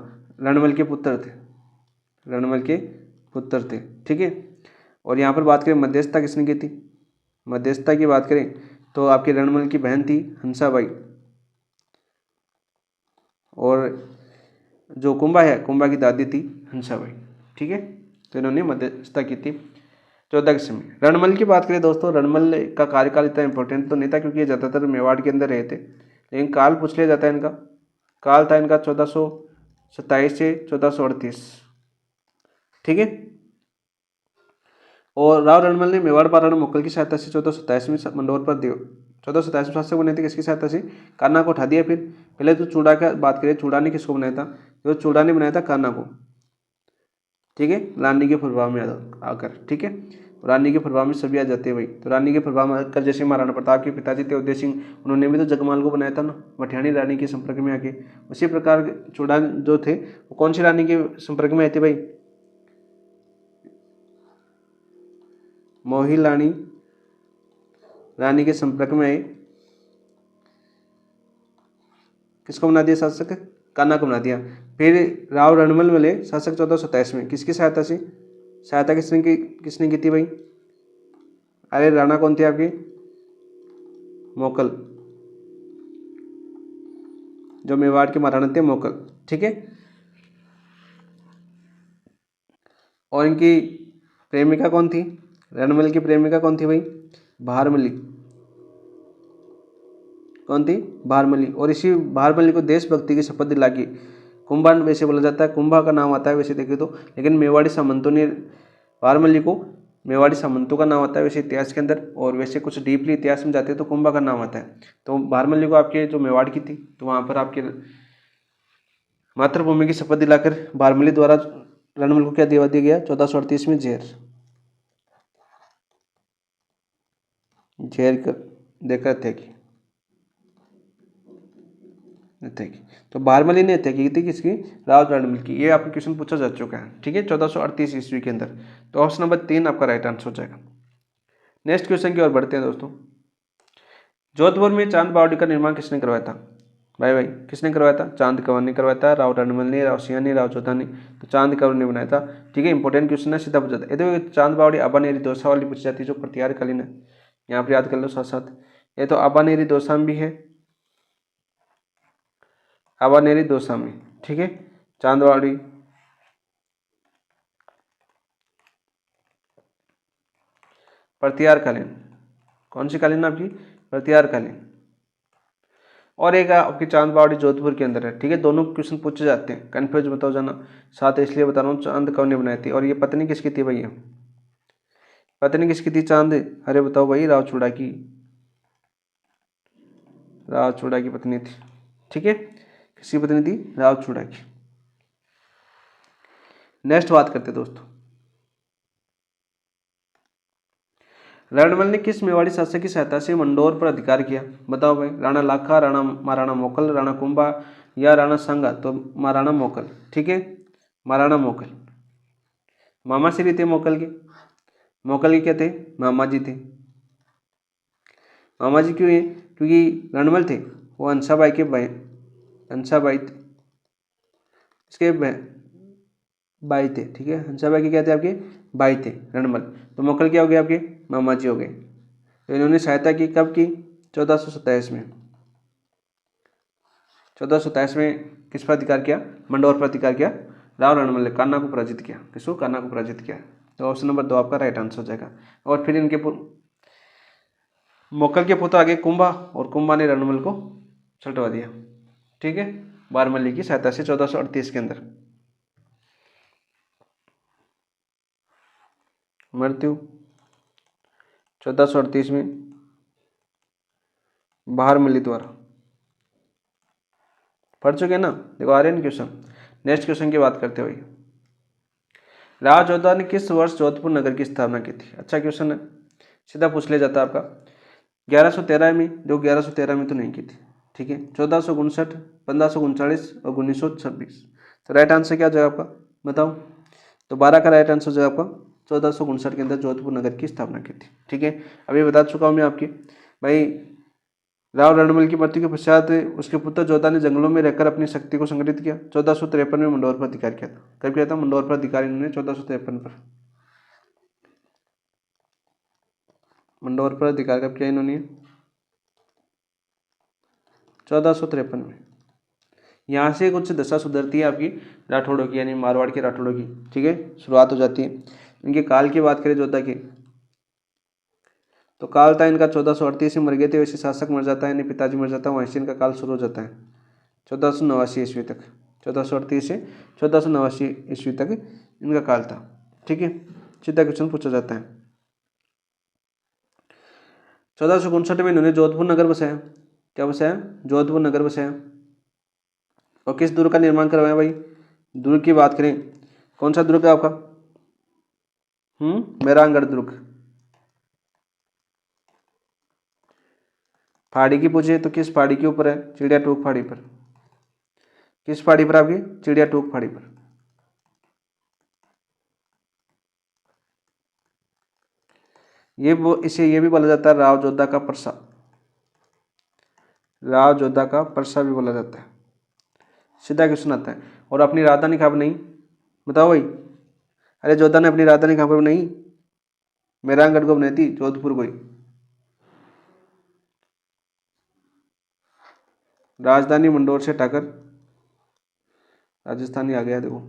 रणमल के पुत्र थे, रणमल के पुत्र थे। ठीक है, और यहाँ पर बात करें मध्यस्थता किसने की थी, मध्यस्थता की बात करें तो आपके रणमल की बहन थी हंसाबाई, और जो कुंभा है, कुंभा की दादी थी हंसाबाई। ठीक है, तो इन्होंने मध्यस्थता की थी 14 के समय। रणमल की बात करें दोस्तों, रणमल का कार्यकाल इतना इंपॉर्टेंट तो नहीं था, क्योंकि ये ज़्यादातर मेवाड़ के अंदर रहे थे, लेकिन काल पूछ लिया जाता है इनका। काल था इनका 1427 से 1438। ठीक है, और राव रणमल ने मेवाड़ पारण मुगल की सहायता से 1427 में मंडोर पर दियो 1427 में शासक बने थे। किसकी सहायता से, कान्हा को उठा दिया। फिर पहले तो चूड़ा का बात करें, चूड़ा ने किसको बनाया था, जो चूड़ा ने बनाया था कान्हा को। ठीक है, रानी के प्रभाव में आकर। ठीक है, रानी के प्रभाव में सभी आ जाते हैं भाई। तो रानी के प्रभाव में आकर जैसे महाराणा प्रताप के पिताजी थे उदय सिंह, उन्होंने भी तो जगमाल को बनाया था ना, मठियानी रानी के संपर्क में आके। उसी प्रकार चूड़ा जो थे वो कौन सी रानी के संपर्क में आए थे भाई, मोहिलानी रानी के संपर्क में आए। किसको बना दिया शासक, कान्हा को बना दिया। फिर राव रणमल मिले शासक 1427 में, किसकी सहायता से, सहायता किसने की थी भाई, अरे राणा कौन थे आपके, मोकल, जो मेवाड़ के महाराणा थे मोकल। ठीक है, और इनकी प्रेमिका कौन थी, रणमल की प्रेमिका कौन थी भाई, भारमली। कौन थी, भारमली। और इसी भारमली को देशभक्ति की शपथ दिला के कुंभा वैसे बोला जाता है, कुंभा का नाम आता है वैसे देखे तो, लेकिन मेवाड़ी सामंतों ने भारमली को, मेवाड़ी सामंतों का नाम आता है वैसे इतिहास के अंदर, और वैसे कुछ डीपली इतिहास में जाते हैं तो कुंभा का नाम आता है। तो भारमली को आपके जो मेवाड़ की थी, तो वहाँ पर आपके मातृभूमि की शपथ दिलाकर भारमली द्वारा रणमल को क्या दिवा दिया गया, 1438 में जेर जेर कर देकर थे कि थे की। तो बारमली ने हत्या की थी किसकी? राव रणमिल की। ये आपको क्वेश्चन पूछा जा चुका है, ठीक है, 1438 ईस्वी के अंदर। तो ऑप्शन नंबर 3 आपका राइट आंसर हो जाएगा। नेक्स्ट क्वेश्चन की ओर बढ़ते हैं दोस्तों। जोधपुर में चांद बावड़ी का निर्माण किसने करवाया था? भाई भाई किसने करवाया था? चांद कंवर ने करवाया था, राव रणमिल ने, राव सिंह ने, राव जोधा ने। तो चांद कंवर ने बनाया था, ठीक है। इंपॉर्टेंट क्वेश्चन है, सीधा पूछा था। ये देखो चांद बावड़ी अबानेरी दोसा वाली पूछी जाती है जो प्रतिहार कालीन है, यहाँ पर याद कर लो साथ साथ। ये तो अबानेरी दोसा में भी है, अबानेरी दोसा में, ठीक है। चांद बावड़ी प्रतिहार कालीन, कौन सी कालीन आपकी? प्रतिहार कालीन। और एक आपकी चांद बावड़ी जोधपुर के अंदर है, ठीक है। दोनों क्वेश्चन पूछे जाते हैं, कन्फ्यूज मत हो जाना। साथ इसलिए बता रहा हूँ, चांद कौन ने बनाई थी और ये पत्नी किसकी थी भैया? पत्नी किसकी थी चांद? अरे बताओ भाई, राव चूड़ा की, राव चूड़ा की पत्नी थी, ठीक है। किसकी पत्नी थी? राव चूड़ा की। नेक्स्ट बात करते हैं दोस्तों। रणमल ने किस मेवाड़ी शासक की सहायता से मंडोर पर अधिकार किया? बताओ भाई। राणा लाखा, राणा महाराणा मोकल, राणा कुंभा या राणा सांगा? तो महाराणा मोकल, ठीक है, महाराणा मोकल। मामा श्री थे मोकल के। मोकल के क्या थे? मामा जी थे। मामा जी क्यों है? क्योंकि रणमल थे वो हंसाबाई के भाई, हंसाबाई इसके भाई थे, ठीक है। हंसाबाई के क्या थे? आपके भाई थे रणमल। तो मोकल क्या हो गए? आपके मामा जी हो गए। तो इन्होंने सहायता की, कब की? 1427 में। 1427 में किस पर अधिकार किया? मंडोर पर अधिकार किया। राव रणमल ने कान्हा को पराजित किया। किसको? कान्हा को पराजित किया। तो ऑप्शन नंबर 2 आपका राइट आंसर हो जाएगा। और फिर इनके मोकल के पुत्र आगे कुंभा, और कुंभा ने रणमल को छुटवा दिया, ठीक है, बारमल्ली की सहायता से 1438 के अंदर। मृत्यु 1438 में बारमल्ली द्वारा। पढ़ चुके ना? देखो आ रहे हैं क्वेश्चन। नेक्स्ट क्वेश्चन की बात करते हुए, राव जोधा ने किस वर्ष जोधपुर नगर की स्थापना की थी? अच्छा क्वेश्चन है, सीधा पूछ लिया जाता है आपका। 1113 में, जो 1113 में तो नहीं की थी, ठीक है। 1459, 1539 और 1926। तो राइट आंसर क्या हो जाएगा आपका? बताओ। तो 12 का राइट आंसर हो जाएगा आपका 1459 के अंदर जोधपुर नगर की स्थापना की थी, ठीक है। अभी बता चुका हूँ मैं आपकी भाई। राव रणमल की मृत्यु के पश्चात उसके पुत्र जोधा ने जंगलों में रहकर अपनी शक्ति को संगठित किया। 1453 में मंडोर पर अधिकार किया था। कब किया था मंडोर पर अधिकार इन्होंने? 1453 पर। मंडोर पर अधिकार कब किया इन्होंने? 1453 में। यहाँ से कुछ दशा सुधरती है आपकी राठौड़ों की, यानी मारवाड़ के राठौड़ों की, ठीक है, शुरुआत हो जाती है। इनके काल की बात करें जोधा के, तो काल था इनका 1438 में मर गए थे, वैसे शासक मर जाता है, यानी पिताजी मर जाता है, वहीं से इनका काल शुरू हो जाता है 1489 ईस्वी तक। 1438 से 1489 ईस्वी तक इनका काल था, ठीक है। सीधा क्वेश्चन पूछा जाता है। 1459 में इन्होंने जोधपुर नगर बसाया। क्या बसाया? जोधपुर नगर बसाया। और किस दुर्ग का निर्माण करवाया भाई? दुर्ग की बात करें, कौन सा दुर्ग है आपका? मेहरानगढ़ दुर्ग। पहाड़ी की पूछे तो किस पहाड़ी के ऊपर है? चिड़िया टोक पहाड़ी पर। किस पहाड़ी पर आपकी? चिड़िया टोक पहाड़ी पर। इसे ये भी बोला जाता है राव जोधा का परसा। राव जोधा का परसा भी बोला जाता है। सीधा क्वेश्चन आता है। और अपनी राजधानी कहाँ पर नहीं? बताओ भाई। अरे जोधा ने अपनी राजधानी कहाँ पर नहीं? मेहरानगढ़ को बनाई थी, जोधपुर को ही। राजधानी मंडोर से हटाकर राजस्थानी आ गया, देखो।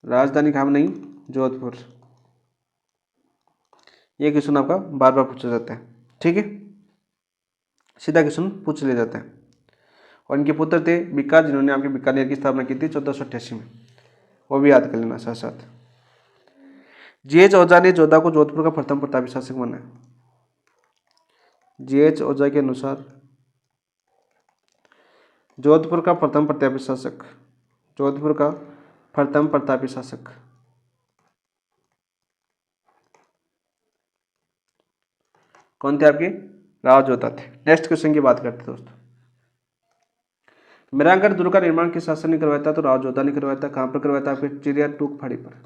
राजधानी कहाँ नहीं? जोधपुर। ये क्वेश्चन आपका बार बार पूछा जाता है, ठीक है, सीधा क्वेश्चन पूछ लिया जाता है। और इनके पुत्र थे बीकान, जिन्होंने आपके बीकानेर की स्थापना की थी 1488 में, वो भी याद कर लेना साथ साथ। जीएच ओझा ने जोधा को जोधपुर का प्रथम प्रतापी शासक माना है। जीएच ओझा के अनुसार जोधपुर का प्रथम प्रतापी शासक, जोधपुर का प्रथम प्रतापी शासक कौन थे? आपके राव जोधा थे। नेक्स्ट क्वेश्चन की बात करते हैं दोस्तों। मेहरानगढ़ दुर्ग का निर्माण किस शासक ने करवाया था? तो राव जोधा ने करवाया था। कहाँ पर करवाया था? आपके चिड़िया टूक फाड़ी पर।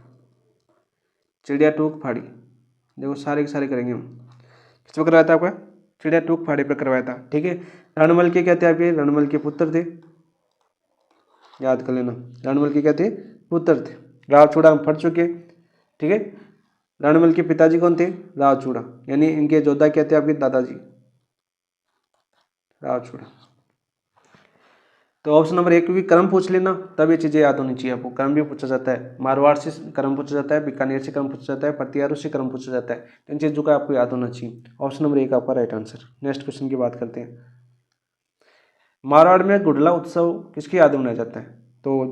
चिड़िया टूक फाड़ी, देखो सारे के सारे करेंगे हम। किस पर करवाया था आपका? चिड़िया टूक फाड़ी पर करवाया था। ठीक है। रणमल के क्या थे आपके? रणमल के पुत्र थे, याद कर लेना। रणमल के क्या थे? पुत्र थे। राव चूड़ा हम पढ़ चुके। ठीक है। रणमल के पिताजी कौन थे? राव चूड़ा, यानी इनके जोधा क्या थे आपके? दादाजी राव चूड़ा। तो ऑप्शन नंबर 1 भी क्रम पूछ लेना, तब ये चीज़ें याद होनी चाहिए आपको। क्रम भी पूछा जाता है, मारवाड़ से क्रम पूछा जाता है, बीकानेर से क्रम पूछा जाता है, पतियारू से क्रम पूछा जाता है। इन चीज़ों का आपको याद होना चाहिए। ऑप्शन नंबर 1 आपका राइट आंसर। नेक्स्ट क्वेश्चन की बात करते हैं। मारवाड़ में गुडला उत्सव किसकी याद में मनाया जाता है? तो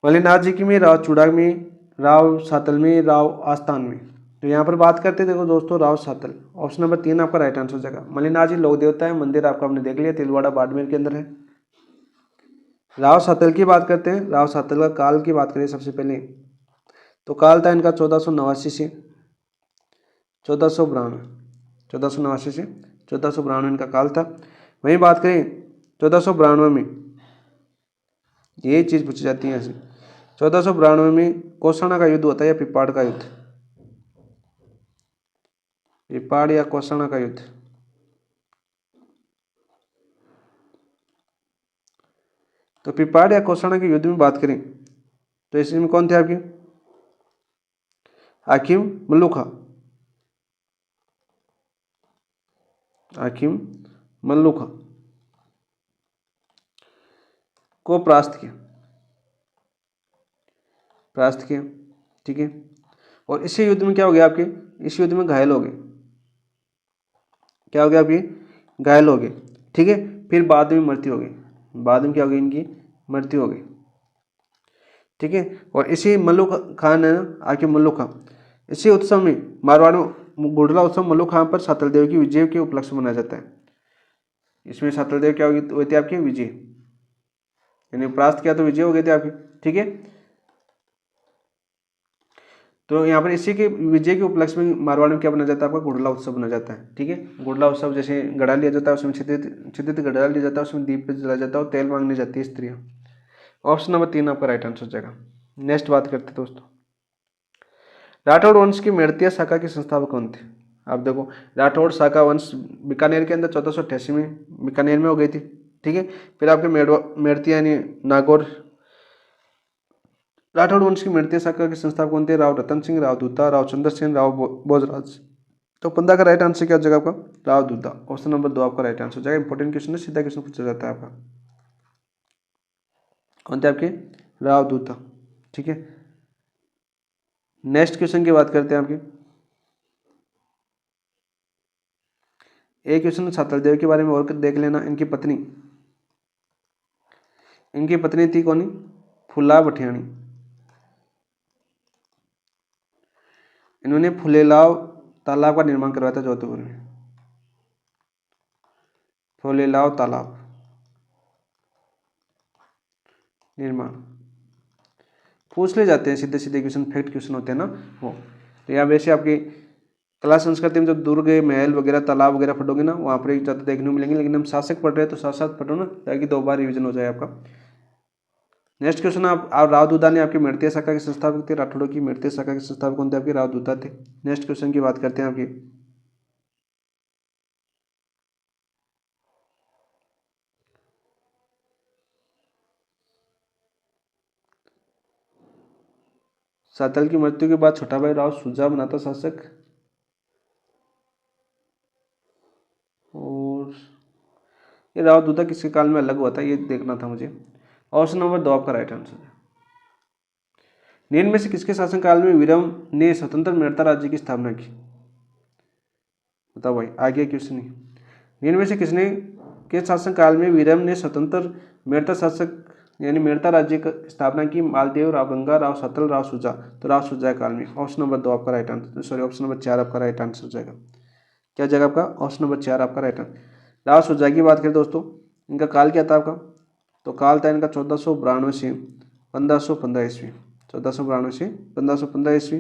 मल्लिनाथ जी की में, राव चूड़ा में, राव सातल में, राव आस्थान में। तो यहाँ पर बात करते हैं देखो दोस्तों, राव सातल। ऑप्शन नंबर 3 आपका राइट आंसर हो जाएगा। मल्लिनाथ जी लोक देवता है, मंदिर आपका हमने देख लिया, तिलवाड़ा बाड़मेर के अंदर है। राव सातल की बात करते हैं। राव सातल का काल की बात करें सबसे पहले, तो काल था इनका 1489 से 1492, 1489 से 1492 इनका काल था। वहीं बात करें 1492 में, यही चीज़ पूछी जाती है ऐसे। 1492 में कौसाना का युद्ध होता है या पिपाड़ का युद्ध? पिपाड़ या कौसाना का युद्ध? तो पिपाड़ या कौसाना के युद्ध में बात करें तो इसमें कौन थे आपके? हाकिम मल्लुखा, हाकिम मल्लुखा को परास्त किया, परास्त किया। ठीक है। और इसी युद्ध में क्या हो गया आपके? इस युद्ध में घायल हो गए। क्या हो गया आपके? घायल हो गए। ठीक है। फिर बाद में मृत्यु हो गई। बाद में क्या हो गई? इनकी मृत्यु हो गई। ठीक है। और इसी मल्लुक खान है ना, आके मल्लुक खां, इसी उत्सव में मारवाड़ में गुडला उत्सव मल्लुक खां पर सातल देव की विजय के उपलक्ष्य में मनाया जाता है। इसमें सातल देव क्या हुई थी आपकी? विजय, यानी परास्त किया तो विजय हो गए थे आपकी। ठीक है। तो यहाँ पर इसी के विजय के उपलक्ष्य में मारवाड़ में क्या बनाया जाता है? आपका गुडला उत्सव बनाया जाता है। ठीक है। गुडला उत्सव जैसे गड़ा लिया जाता है, उसमें छिद्रित गड़ा लिया जाता है, उसमें दीप जलाया जाता है और तेल मांगने जाती है स्त्रियाँ। ऑप्शन नंबर 3 आपका राइट आंसर हो जाएगा। नेक्स्ट बात करते हैं दोस्तों, राठौड़ वंश की मेड़तिया शाखा के संस्थापक कौन थे? आप देखो, राठौड़ शाखा वंश बीकानेर के अंदर 1488 में बीकानेर में हो गई थी। ठीक है। फिर आपके मेड़तिया यानी नागौर, राठौड़ वंश की मेड़तिया शाखा के संस्थापक कौन थे? राव रतन सिंह, राव दूता, राव चंद्र सेन, राव भोजराज। तो 15 का राइट आंसर क्या हो जाएगा आपका? राव दूता। ऑप्शन नंबर 2 आपका राइट आंसर हो जाएगा। इंपॉर्टेंट क्वेश्चन है, सीधा क्वेश्चन पूछा जाता है आपका। कौन थे आपके? राव दूता। ठीक है। नेक्स्ट क्वेश्चन की बात करते हैं आपकी। एक क्वेश्चन सातल देव के बारे में और देख लेना। इनकी पत्नी थी कौन? फुला बठियाणी। इन्होंने फुलेलाव तालाब का निर्माण करवाया था जोधपुर में। फुलेलाव तालाब निर्माण पूछ ले जाते हैं, सीधे सीधे क्वेश्चन, फैक्ट क्वेश्चन होते हैं ना वो। तो यहाँ वैसे आपकी कला संस्कृति में जब दुर्ग महल वगैरह तालाब वगैरह पढ़ोगे ना, वहाँ पर एक ज़्यादा देखने को मिलेंगे। लेकिन हम शासक पढ़ रहे हैं तो साथ साथ पढ़ो ना, ताकि 2 बार रिविजन हो जाए आपका। नेक्स्ट क्वेश्चन, आप राव दूता ने आपकी मेड़तिया शाखा के संस्थापक थे। राठौड़ों की मेड़तिया शाखा के संस्थापक कौन थे? आपके राव दूता थे। नेक्स्ट क्वेश्चन की बात करते हैं आपकी। सातल की मृत्यु के बाद छोटा भाई राव सुजा बना था शासक। और ये राव दूता किसके काल में अलग हुआ था, ये देखना था मुझे। ऑप्शन नंबर 2 आपका राइट आंसर है। निम्न में से किसके शासनकाल में विरम ने स्वतंत्र मेड़ता राज्य की स्थापना की? बताओ भाई, आगे क्वेश्चन नहीं। निम्न में से किसने के शासनकाल में विरम ने स्वतंत्र मेड़ता शासक यानी मेड़ता राज्य की स्थापना की? मालदेव, राव गंगा, राव सतल, राव सुजा। तो राव सुजा काल में। ऑप्शन नंबर 2 आपका right answer, sorry option number 4 आपका राइट आंसर हो जाएगा। क्या हो जाएगा आपका? ऑप्शन नंबर 4 आपका राइट आंसर। राव सुजा की बात करें दोस्तों, इनका काल क्या था आपका? तो काल था इनका 1492 से 1515 ईस्वी। 1492 से 1515 ईस्वी।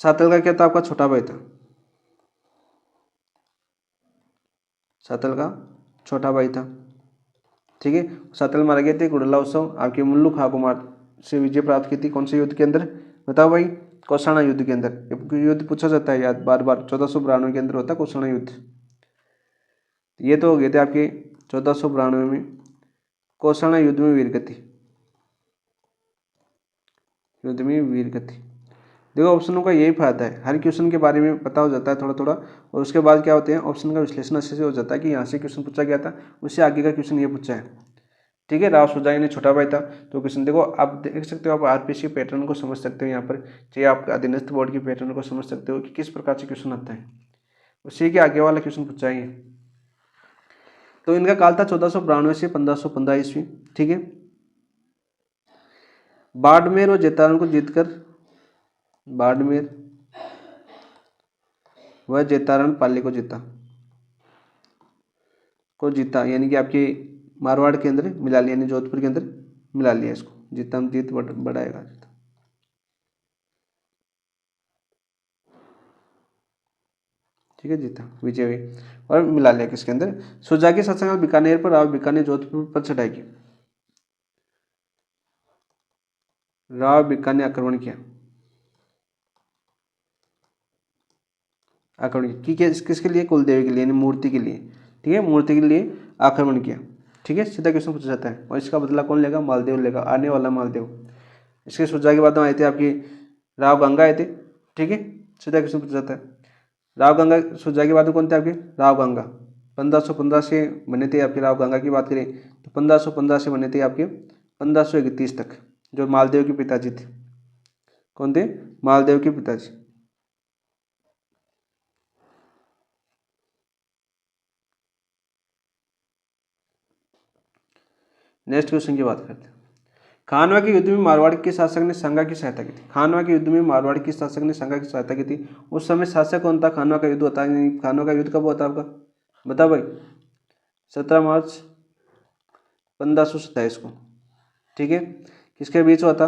सातल का क्या था आपका? छोटा भाई था। सातल का छोटा भाई था, ठीक है। सातल मारे गए थे। गुड़ला उत्सव आपके मुल्लू खां कुमार से विजय प्राप्त की थी, कौन से युद्ध के अंदर, बताओ भाई, कौशलना युद्ध के अंदर। युद्ध पूछा जाता है याद बार बार, 1492 के अंदर होता है कौशलना युद्ध। ये तो हो गए थे आपके 1492 में कौशलना युद्ध में वीरगति, युद्ध में वीरगति। देखो ऑप्शनों का यही फायदा है, हर क्वेश्चन के बारे में पता हो जाता है थोड़ा थोड़ा, और उसके बाद क्या होते हैं ऑप्शन का विश्लेषण अच्छे से हो जाता है कि यहाँ से क्वेश्चन पूछा गया था, उससे आगे का क्वेश्चन ये पूछा है, ठीक है। राव सुजाई ने छोटा भाई था। तो क्वेश्चन देखो आप देख सकते हो, आप आरपीएससी पैटर्न को समझ सकते हो यहाँ पर, चाहे आप अधीनस्थ बोर्ड की पैटर्न को समझ सकते हो कि किस प्रकार से क्वेश्चन आता है, उसी के आगे वाला क्वेश्चन पूछा है। तो इनका काल था 1492 से 1515 ईस्वी, ठीक है। बाड़मेर और जैतारण को जीतकर, बाड़मेर व जैतारण पाली को जीता, यानी कि आपके मारवाड़ के अंदर मिला लिया, यानी जोधपुर के अंदर मिला लिया इसको, जीता हम जीत बढ़ाएगा, ठीक है, जीता विजय हुई और मिला लिया किसके अंदर, सुजा के शासनकाल बीकानेर पर, राव बीकानेर जोधपुर पर चढ़ाई की, राव बीकानेर ने आक्रमण किया, आक्रमण की किसके लिए, कुलदेवी के लिए, यानी मूर्ति के लिए, ठीक है, मूर्ति के लिए आक्रमण किया, ठीक है। सीधा क्वेश्चन पूछा जाता है। और इसका बदला कौन लेगा, मालदेव लेगा, आने वाला मालदेव। इसके सुजा के बाद में आए थे आपकी राव गंगा आए थे, ठीक है। सीधा क्वेश्चन पूछा जाता है। राव गंगा सुजा के बाद में कौन थे आपके, राव गंगा 1515 से बने थे आपके। राव गंगा की बात करें तो 1515 से बने थे आपके 1531 तक, जो मालदेव के पिताजी थे। कौन थे, मालदेव के पिताजी। नेक्स्ट क्वेश्चन की बात करते हैं। खानवा के युद्ध में मारवाड़ के शासक ने संगा की सहायता की थी। खानवा के युद्ध में मारवाड़ के शासक ने संगा की सहायता की थी। उस समय शासक कौन था, खानवा का युद्ध होता है, खानवा का युद्ध कब होता है आपका, बताओ भाई, 17 मार्च 1527 को, ठीक है। किसके बीच हुआ था,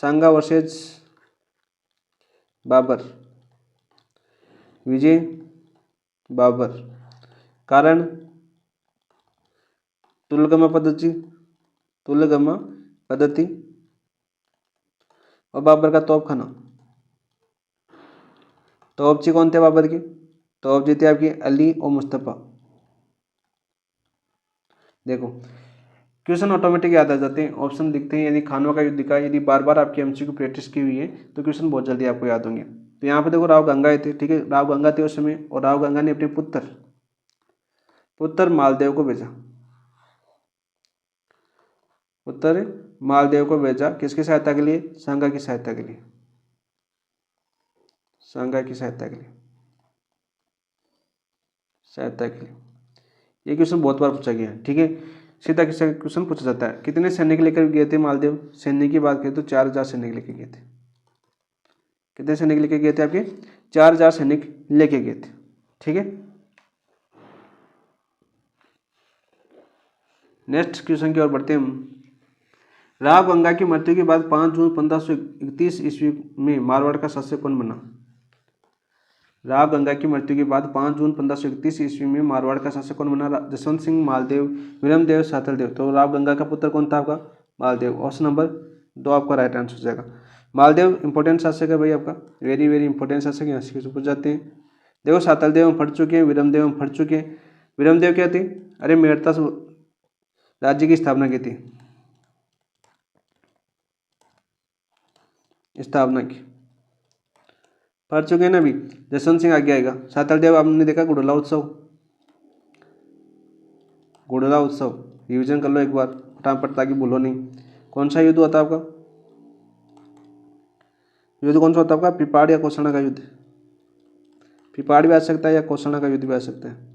संगा वर्सेज बाबर, विजय बाबर। कारण तुलगमा पद्धति, तुलगमा पद्धति और बाबर का तोपखाना। तोपची कौन थे बाबर की, तोपची थे आपकी अली और मुस्तफ़ा। देखो क्वेश्चन ऑटोमेटिक याद आ जाते हैं, ऑप्शन दिखते हैं। यदि खानवा का युद्ध दिखा, यदि बार बार आपकी एमसीक्यू प्रैक्टिस की हुई है तो क्वेश्चन बहुत जल्दी आपको याद होंगे। तो यहाँ पे देखो राव गंगा थे, ठीक है, राव गंगा थे उस समय, और राव गंगा ने अपने पुत्र मालदेव को भेजा, पुत्र मालदेव को भेजा किसकी सहायता के लिए, संगा की सहायता के लिए, संगा की सहायता के लिए, सहायता के लिए। ये क्वेश्चन बहुत बार पूछा गया है, ठीक है। सीधा किसका क्वेश्चन पूछा जाता है। कितने सैनिक लेकर गए थे मालदेव, सैनिक की बात करें तो 4000 सैनिक लेके गए थे। कितने सैनिक लेके गए थे आपके, 4000 सैनिक लेके गए थे, ठीक है। नेक्स्ट क्वेश्चन की ओर बढ़ते हैं हम। राव गंगा की मृत्यु के बाद 5 जून 1531 ईस्वी में मारवाड़ का शासक कौन बना। राव गंगा की मृत्यु के बाद 5 जून 1531 ईस्वी में मारवाड़ का शासक कौन बना, जसवंत सिंह, मालदेव, विरमदेव, सातलदेव। तो राव गंगा का पुत्र कौन था आपका, मालदेव। ऑप्शन नंबर 2 आपका राइट आंसर हो जाएगा। मालदेव इंपॉर्टेंट शासक है भाई आपका, वेरी वेरी इंपॉर्टेंट शासक, यहाँ से पूछ जाते हैं। देखो सातलदेव हम फट चुके हैं, विरमदेव हम फट चुके हैं। विरमदेव क्या थे, अरे मेड़ता राज्य की स्थापना की थी, स्थापना की, पढ़ चुके हैं ना अभी। जसवंत सिंह आगे आएगा। सातलदेव आपने देखा गुड़ला उत्सव, गुड़ला उत्सव रिविजन कर लो एक बार फटाफट ताकि भूलो नहीं। कौन सा युद्ध होता है आपका, युद्ध कौन सा होता है आपका, पिपाड़ या कौशलना का युद्ध। पिपाड़ भी आ सकता है या कौशलना का युद्ध भी आ सकता है।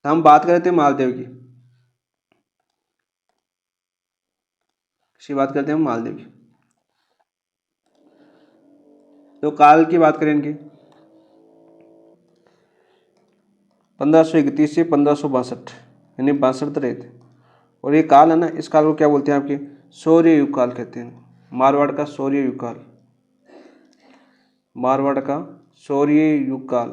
तो हम बात कर रहे थे मालदेव की, बात करते हैं हम मालदेव की। तो काल की बात करें इनकी, 1531 से 1562, यानी 62 रहे थे। और ये काल है ना, इस काल को क्या बोलते हैं आपके, शौर्य युग काल कहते हैं। मारवाड़ का शौर्य युग काल, मारवाड़ का शौर्य युग काल,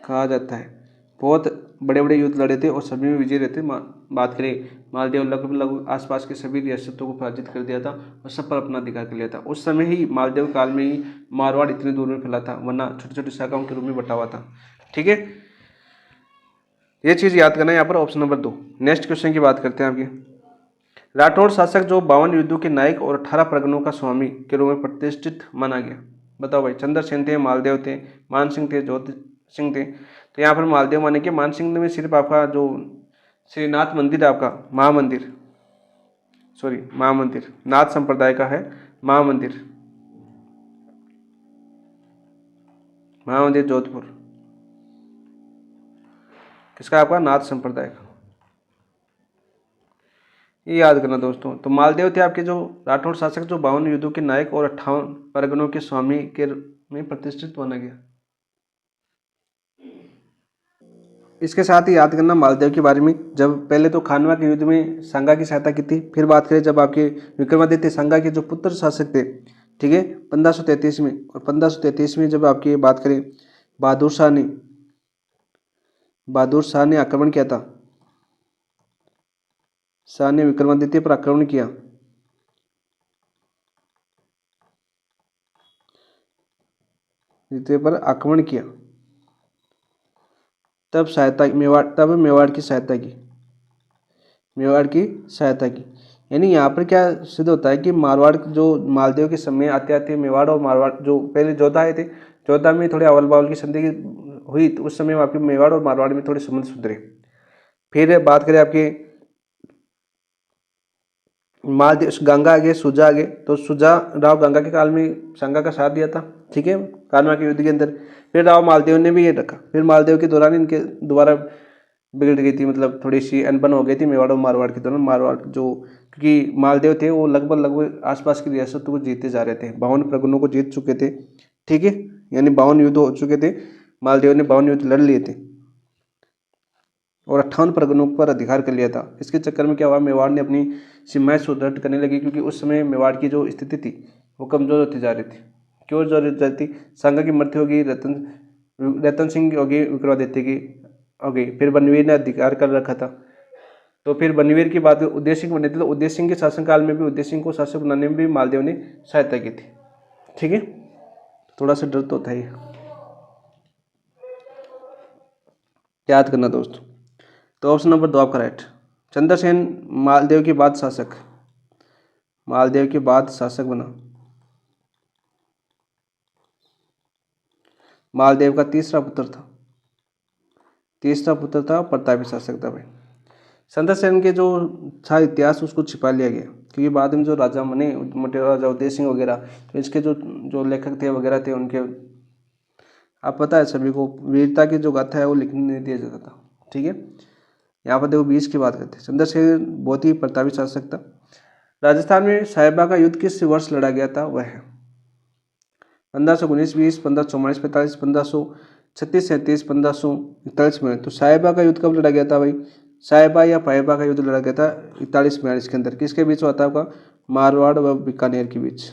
कहा जाता है। बहुत बड़े बड़े युद्ध लड़े थे और सभी में विजय रहते। बात करें मालदेव लगभग आसपास के सभी रियासतों को पराजित कर दिया था और सब पर अपना अधिकार कर लिया था। उस समय ही मालदेव काल में ही मारवाड़ इतनी दूर में फैला था, वरना छोटी छोटी शाखाओं के रूप में बटा हुआ था। ठीक है, ये चीज़ याद करना है यहाँ पर। Option number 2। नेक्स्ट क्वेश्चन की बात करते हैं आपकी। राठौड़ शासक जो 52 युद्धों के नायक और 18 परगनों का स्वामी के रूप में प्रतिष्ठित माना गया। बताओ भाई, चंद्रसेन थे, मालदेव थे, मान सिंह थे, जोत सिंह थे। तो यहाँ पर मालदेव माने के, मान सिंह में सिर्फ आपका जो श्रीनाथ मंदिर है आपका महामंदिर, सॉरी महामंदिर नाथ संप्रदाय का है, महामंदिर महामंदिर जोधपुर किसका, आपका नाथ संप्रदाय का। ये याद करना दोस्तों। तो मालदेव थे आपके जो राठौड़ शासक जो 52 युद्धों के नायक और 58 परगनों के स्वामी के में प्रतिष्ठित माना गया। इसके साथ ही याद करना मालदेव के बारे में, जब पहले तो खानवा के युद्ध में सांगा की सहायता की थी। फिर बात करें जब आपके विक्रमादित्य सांगा के जो पुत्र शासक थे, ठीक है, 1533 में, और 1533 में जब आपकी बात करें बहादुर शाह ने आक्रमण किया था, शाह ने विक्रमादित्य पर आक्रमण किया। द्वितीय पर आक्रमण किया, तब मेवाड़ की सहायता की। यानी यहाँ पर क्या सिद्ध होता है कि मारवाड़ जो मालदेव के समय आते आते मेवाड़ और मारवाड़ जो पहले जोधा आए थे, जोधा में थोड़े अवल बावल की संधि हुई, तो उस समय आपके मेवाड़ और मारवाड़ में थोड़े संबंध सुधरे। फिर बात करें आपके मालदेव गंगा आगे सुजा आगे, तो सुजा राव गंगा के काल में संगा का साथ दिया था, ठीक है, कानवा के युद्ध के अंदर। फिर राव मालदेव ने भी ये रखा। फिर मालदेव के दौरान इनके दोबारा बिगड़ गई थी, मतलब थोड़ी सी अनबन हो गई थी मेवाड़ और मारवाड़ के दौरान। मारवाड़ जो, क्योंकि मालदेव थे वो लगभग आसपास की रियासतों को जीतते जा रहे थे, 52 प्रगणों को जीत चुके थे, ठीक है, यानी 52 युद्ध हो चुके थे, मालदेव ने 52 युद्ध लड़ लिए थे और 58 परगनों पर अधिकार कर लिया था। इसके चक्कर में क्या हुआ, मेवाड़ ने अपनी सीमाएं सुदृढ़ करने लगी, क्योंकि उस समय मेवाड़ की जो स्थिति थी वो कमजोर होती जा रही थी। क्यों जोर होती जा रही थी, सांगा की मृत्यु होगी, रतन सिंह होगी, विक्रमादित्य की हो गई, फिर बनवीर ने अधिकार कर रखा था। तो फिर बनवीर की बात उदय सिंह बने थे, तो उदय सिंह के शासनकाल में भी उदय सिंह को शासक बनाने में भी मालदेव ने सहायता की थी, ठीक है। थोड़ा सा डर तो था ही, याद करना दोस्तों। तो ऑप्शन नंबर 2 आपका राइट। चंद्रसेन मालदेव के बाद शासक बना। मालदेव का तीसरा पुत्र था, प्रतापी शासक था भाई। चंद्रसेन के जो था इतिहास उसको छिपा लिया गया, क्योंकि बाद में जो राजा बने मोटे राजा उदय सिंह वगैरह, तो इसके जो लेखक थे वगैरह थे उनके, आप पता है सभी को, वीरता की जो गाथा है वो लिखने नहीं दिया जाता था, ठीक है। यहाँ पर देखो 20 की बात करते हैं। चंद्रसेन बहुत ही प्रतापी शासक था। राजस्थान में साहिबा का युद्ध किस वर्ष लड़ा गया था, वह है 1519, 20, 1544, 45, 1536, 37, 1541 में। तो साहिबा का युद्ध कब लड़ा गया था भाई, साहिबा या पाइबा का युद्ध लड़ा गया था 41-42 के अंदर। किसके बीच हुआ था आपका, मारवाड़ व बीकानेर के बीच,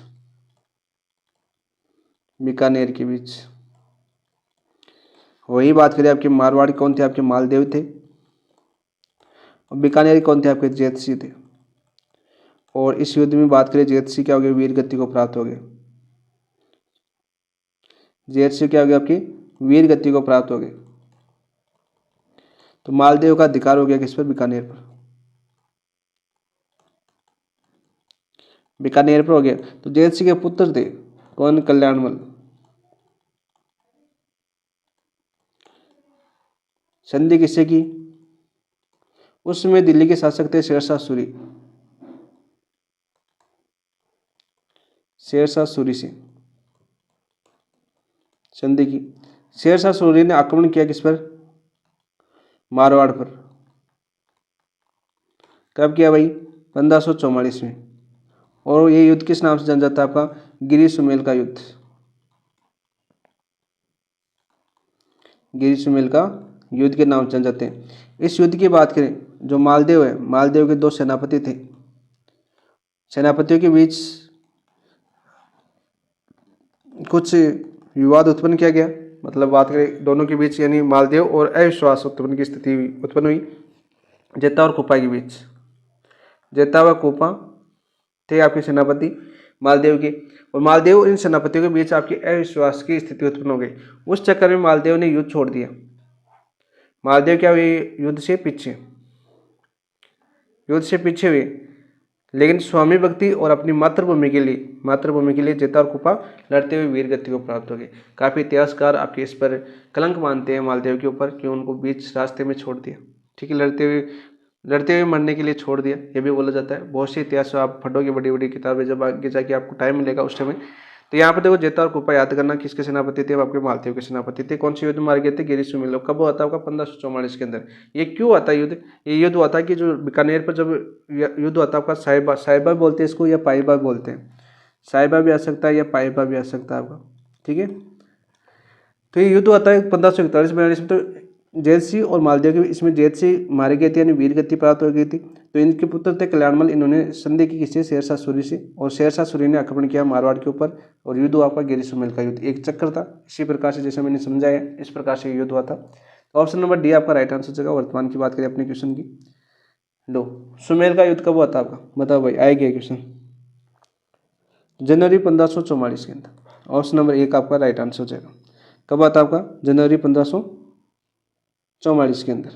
वही बात करें आपके मारवाड़ कौन थे, आपके मालदेव थे, और बीकानेर कौन थे, आपके जेतसी थे। और इस युद्ध में बात करें जेतसी क्या हो गया, वीर गति को प्राप्त हो गए, जेतसी क्या हो गया, आपकी वीर गति को प्राप्त हो गए। तो मालदेव का अधिकार हो गया किस पर, बीकानेर पर, हो गया। तो जेतसी के पुत्र थे कौन, कल्याणमल। संधि किससे की, उस समय दिल्ली के शासक थे शेरशाह सूरी से संधि की। शेरशाह सूरी ने आक्रमण किया किस पर, मारवाड़ पर। कब किया भाई, 1544 में। और ये युद्ध किस नाम से जाना जाता है, आपका गिरी सुमेल का युद्ध, के नाम से जान जाते हैं। इस युद्ध की बात करें, जो मालदेव है, मालदेव के 2 सेनापति थे, सेनापतियों के बीच कुछ विवाद उत्पन्न किया गया, मतलब मतलब बात करें दोनों के बीच, यानी मालदेव और अविश्वास उत्पन्न की स्थिति उत्पन्न हुई जेता और कुपा के बीच। जेता व कुपा थे आपके सेनापति मालदेव के, और मालदेव और इन सेनापतियों के बीच आपकी अविश्वास की स्थिति उत्पन्न हो गई। उस चक्कर में मालदेव ने युद्ध छोड़ दिया। मालदेव क्या हुए, युद्ध से पीछे हुए, लेकिन स्वामी भक्ति और अपनी मातृभूमि के लिए जेता और कुपा लड़ते हुए वीर गति को प्राप्त हो गए। काफ़ी इतिहासकार आपके इस पर कलंक मानते हैं मालदेव के ऊपर कि उनको बीच रास्ते में छोड़ दिया। ठीक है, लड़ते हुए मरने के लिए छोड़ दिया, ये भी बोला जाता है। बहुत से इतिहास आप पढ़ोगे, बड़ी बड़ी किताबें जब आगे जाके आपको टाइम मिलेगा उस समय। तो यहाँ पर देखो जेता और कुपा याद करना किसके सेनापति थे, आपके मालदेव के सेनापति थे। कौन से युद्ध मारे गए थे, गिरी सुमेल। कब हुआ था आपका 1544 के अंदर। ये क्यों आता है युद्ध, ये युद्ध हुआ था कि जो बीकानेर पर जब युद्ध हुआ था आपका साहिबा बोलते हैं इसको या पाइबा बोलते हैं, साहिबा भी आ सकता है या पाइबा भी आ सकता है आपका। ठीक है, तो ये युद्ध होता है 1541-42 में। तो जैत सिंह और मालदेव के, इसमें जैत सिंह मारे गए थे यानी वीर गति प्राप्त हो गई थी। तो इनके पुत्र थे कल्याणमल, इन्होंने संधि की किसी शेरशाह सूरी से, और शेरशाह सूरी ने आक्रमण किया मारवाड़ के ऊपर, और युद्ध हुआ आपका गिरी सुमेल का युद्ध। एक चक्कर था, इसी प्रकार से जैसे मैंने समझाया इस प्रकार से युद्ध हुआ था। ऑप्शन नंबर डी आपका राइट आंसर जगह। वर्तमान की बात करें अपने क्वेश्चन की, लो सुमेल का युद्ध कब हुआ था आपका, बताओ भाई, आएगा क्वेश्चन जनवरी 1544 के अंदर। ऑप्शन नंबर एक आपका राइट आंसर हो जाएगा। कब आता आपका, जनवरी 1544 के अंदर।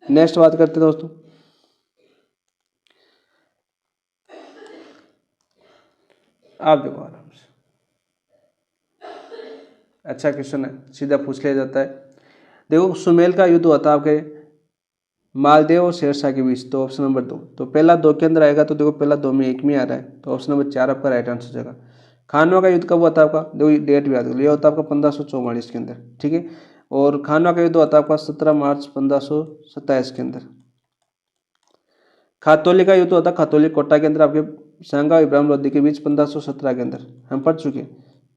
नेक्स्ट बात करते हैं दोस्तों, आप देखो आराम से, अच्छा क्वेश्चन है, सीधा पूछ लिया जाता है। देखो सुमेल का युद्ध हुआ था आपके मालदेव और शेरशाह के बीच। तो ऑप्शन नंबर 2, तो पहला 2 के अंदर आएगा, तो देखो पहला 2 में 1 में आ रहा है, तो ऑप्शन नंबर 4 आपका राइट आंसर हो जाएगा। खानवा का युद्ध कब हुआ था आपका, देखो डेट भी याद कर, यह होता है आपका 1544 के अंदर। ठीक है, और खानवा का युद्ध हुआ था आपका 17 मार्च 1527 के अंदर। खातौली का युद्ध हुआ था खातौली कोटा के अंदर आपके सांगा और इब्राहिम लोधी के बीच 1517 के अंदर। हम पढ़ चुके हैं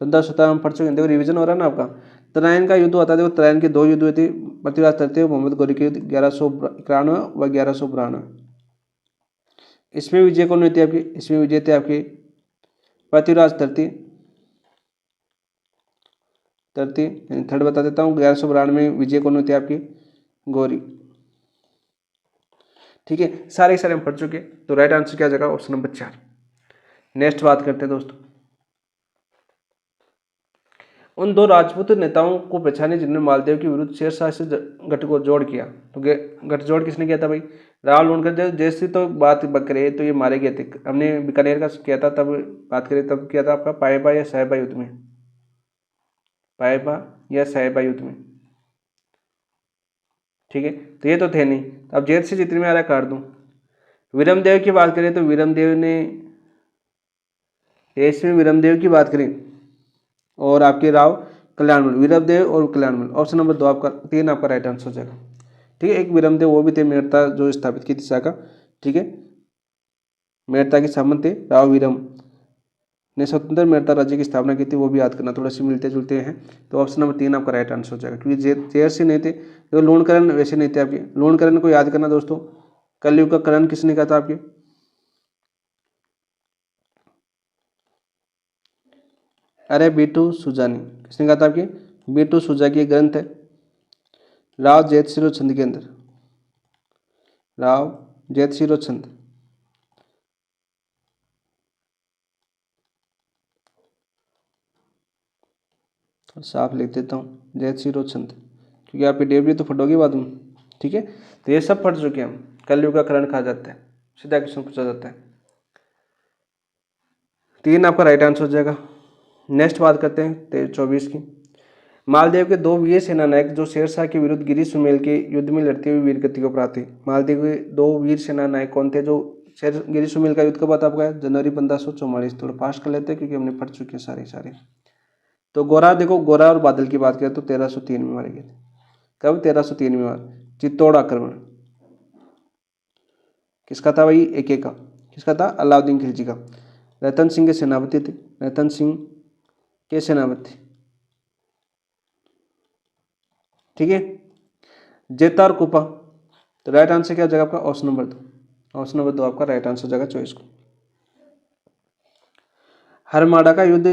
1517 हम पढ़ चुके हैं, देखो रिवीजन हो रहा है ना आपका। तराइन का युद्ध हुआ था, देखो तराइन के 2 युद्ध हुए थे, पृथ्वीराज तृतीय मोहम्मद गौरी के युद्ध 1191 व 1192। इसमें विजय कौन हुई थी आपकी, इसमें विजय थे आपके पृथ्वीराज तृतीय। थर्ड बता देता हूँ, 1192 में विजय कौन हुई थी आपकी, गौरी। ठीक है, सारे हम पढ़ चुके, तो राइट आंसर क्या जाएगा, ऑप्शन नंबर 4। नेक्स्ट बात करते हैं दोस्तों, उन 2 राजपूत नेताओं को पहचाने जिन्होंने मालदेव के विरुद्ध शेरशाह से गठजोड़ किया। तो गठजोड़ किसने किया था भाई, राव लोणकर। जैसे तो बात करें तो ये मारे गए थे, हमने बीकानेर का किया था, तब बात करें तब किया था आपका पाइबा या साहिबा युद्ध में, पाइबा या साहिबा युद्ध में। ठीक है, तो ये तो थे नहीं। अब जेत से जितने में आ रहा है काट दूं। वीरमदेव की बात करें तो वीरमदेव ने, इसमें वीरमदेव की बात करें और आपके राव कल्याणमल, वीरमदेव और कल्याणमल। ऑप्शन नंबर 2 आपका 3 आपका राइट आंसर हो जाएगा। ठीक है, एक वीरमदेव वो भी थे मेड़ता जो स्थापित की थी शाखा। ठीक है, मेड़ता के सामंत थे, राव वीरम ने स्वतंत्र मेड़ता राज्य की स्थापना की थी, वो भी याद करना, थोड़ा सी मिलते जुलते हैं। तो ऑप्शन नंबर 3 आपका राइट आंसर हो जाएगा, क्योंकि जेर से नहीं थे, तो लूणकरण वैसे नहीं थे आपके। लूणकरण को याद करना दोस्तों, कलयुग का करण किसने कहा था आपके, अरे बीटू सुजानी। किसने कहा था आपके, बीटू सुजा की ग्रंथ है राव जैतशिरो छंद के अंदर, राव जैतशिरो छंद। साफ लिख देता हूँ, जैतशिरो छंद, क्योंकि आप पीडीएफ भी तो फटोगे बाद में। ठीक है, तो ये सब पढ़ चुके हम। कलयुग का करण कहा जाता है, सीधा क्वेश्चन पूछा जाता है। 3 आपका राइट आंसर हो जाएगा। नेक्स्ट बात करते हैं 24 की। मालदेव के 2 वीर सेनानायक जो शेरशाह के विरुद्ध गिरी सुमेल के युद्ध में लड़ते हुए वीर गति को प्राप्त हुए। मालदेव के 2 वीर सेनानायक कौन थे जो गिरी सुमेल का युद्ध कब आता आपका, जनवरी 1544। थोड़ा फास्ट कर लेते हैं क्योंकि हमने पढ़ चुके हैं सारे। तो गोरा, देखो गोरा और बादल की बात करें तो 1303 में मारे गए थे। कब, 1303 में मारे। चित्तौड़ आक्रमण किसका था भाई, एक का, किसका था, अलाउद्दीन खिलजी का। रतन सिंह के सेनापति थे, रतन सिंह के सेनापति। ठीक है, जेता और कुपा, तो राइट आंसर क्या हो जाएगा आपका, ऑप्शन नंबर 2। ऑप्शन नंबर 2 आपका राइट आंसर हो जाएगा 24 को। हरमाड़ा का युद्ध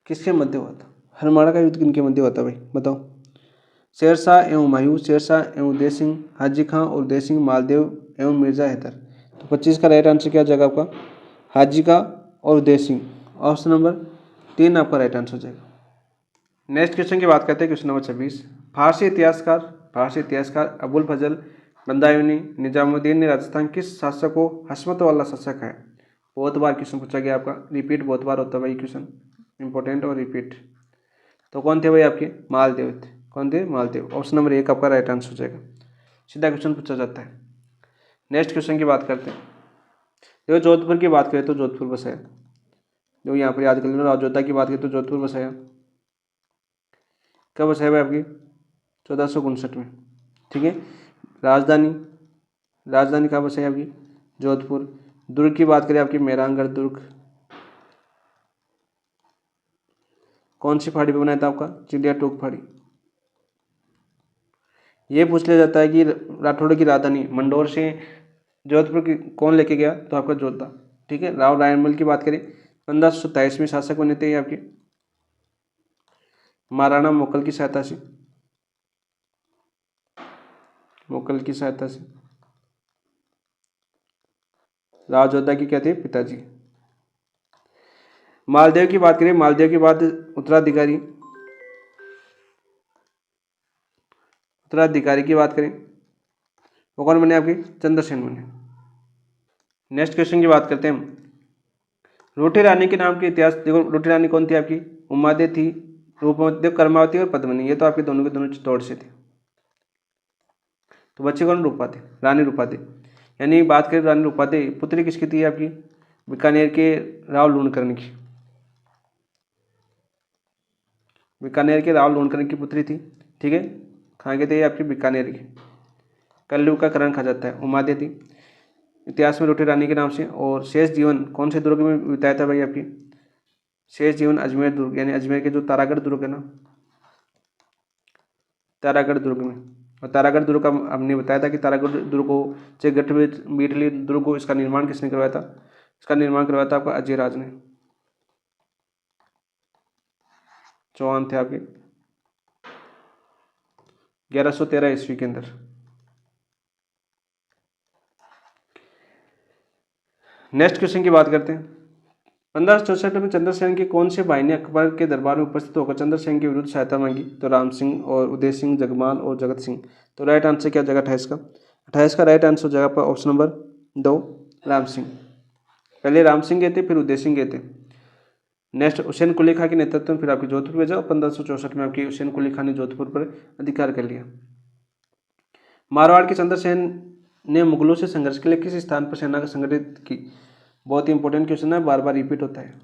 किसके मध्य हुआ था? हरमाणा का युद्ध किनके मध्य हुआ था भाई, बताओ? शेरशाह एवं हुमायूं, शेरशाह एवं उदय सिंह, हाजी खां और उदय सिंह, मालदेव एवं मिर्जा हैदर। तो 25 का राइट आंसर क्या हो जाएगा आपका? हाजी का और उदय सिंह। ऑप्शन नंबर 3 आपका राइट आंसर हो जाएगा। नेक्स्ट क्वेश्चन की बात करते हैं, क्वेश्चन नंबर 26। फारसी इतिहासकार अबुल फजल बंदायूनी निजामुद्दीन ने राजस्थान किस शासक को हस्मत वाला शासक है? बहुत बार क्वेश्चन पूछा गया आपका, रिपीट बहुत बार होता है भाई क्वेश्चन, इंपॉर्टेंट और रिपीट। तो कौन थे भाई आपके? मालदेव थे। कौन थे? मालदेव। ऑप्शन नंबर 1 आपका राइट आंसर हो जाएगा। सीधा क्वेश्चन पूछा जाता है। नेक्स्ट क्वेश्चन की बात करते हैं। देखो जोधपुर की बात करें तो जोधपुर बसाया, जो यहाँ पर याद कर लेना। अयोध्या की बात करें तो जोधपुर बसाया। कब बसाया भाई आपकी? 1459 में। ठीक है। राजधानी कहाँ बसाई आपकी? जोधपुर। दुर्ग की बात करें आपकी, मेहरानगढ़ दुर्ग। कौन सी फाड़ी पे बनाया था आपका? चिड़िया टोक फाड़ी। ये पूछ लिया जाता है कि राठौड़ की राजधानी मंडोर से जोधपुर की कौन लेके गया? तो आपका जोधा। ठीक है। राव रायमल की बात करें, 1527 में शासक बने थे आपके महाराणा मोकल की सहायता से। राव जोधा की क्या थे? पिताजी। मालदेव की बात करें, मालदेव के बाद उत्तराधिकारी की बात करें, वो कौन बने आपके? चंद्रसेन बने। नेक्स्ट क्वेश्चन की बात करते हैं हम। रोटी रानी के नाम के इतिहास। देखो रोटी रानी कौन थी आपकी? उमादे थी, रूपमती, कर्मावती और पद्मिनी। ये तो आपके दोनों के दोनों चित्तौड़ से थे। तो बच्चे कौन? रूपाते, रानी रूपाते। यानी बात करें रानी रूपाते, पुत्री किसकी थी आपकी? बीकानेर के राव लूणकरण की। बीकानेर के राव लूणकरण की पुत्री थी। ठीक है। कहाँ के थे आपकी? बीकानेर के। कल्लू का करण खा जाता है, उमादे थी इतिहास में रोटी रानी के नाम से। और शेष जीवन कौन से दुर्ग में बिताया था भाई आपकी? शेष जीवन अजमेर दुर्ग, यानी अजमेर के जो तारागढ़ दुर्ग है ना, तारागढ़ दुर्ग में। और तारागढ़ दुर्ग का हमने बताया था कि तारागढ़ दुर्ग को गठ बीटली दुर्ग को, इसका निर्माण किसने करवाया था? इसका निर्माण करवाया था आपका अजय राज ने। चौहान थे आपके 1113 ईस्वी के अंदर। नेक्स्ट क्वेश्चन की बात करते हैं। 1564 में चंद्रसेन के कौन से भाई ने अकबर के दरबार में उपस्थित होकर चंद्रसेन के विरुद्ध सहायता मांगी? तो राम सिंह और उदय सिंह, जगमाल और जगत सिंह। तो राइट आंसर क्या जाएगा 28 का? 28 का राइट आंसर हो जाएगा आपका ऑप्शन नंबर 2 राम सिंह। पहले राम सिंह गए थे, फिर उदय सिंह गए थे। नेक्स्ट हुसैन कुली खां के नेतृत्व में फिर आपके जोधपुर भेजा, और 1564 में आपकी हुसैन कुली खां ने जोधपुर पर अधिकार कर लिया। मारवाड़ के चंद्रसेन ने मुगलों से संघर्ष के लिए किस स्थान पर सेना का संगठित की? बहुत ही इंपॉर्टेंट क्वेश्चन है, बार बार रिपीट होता है।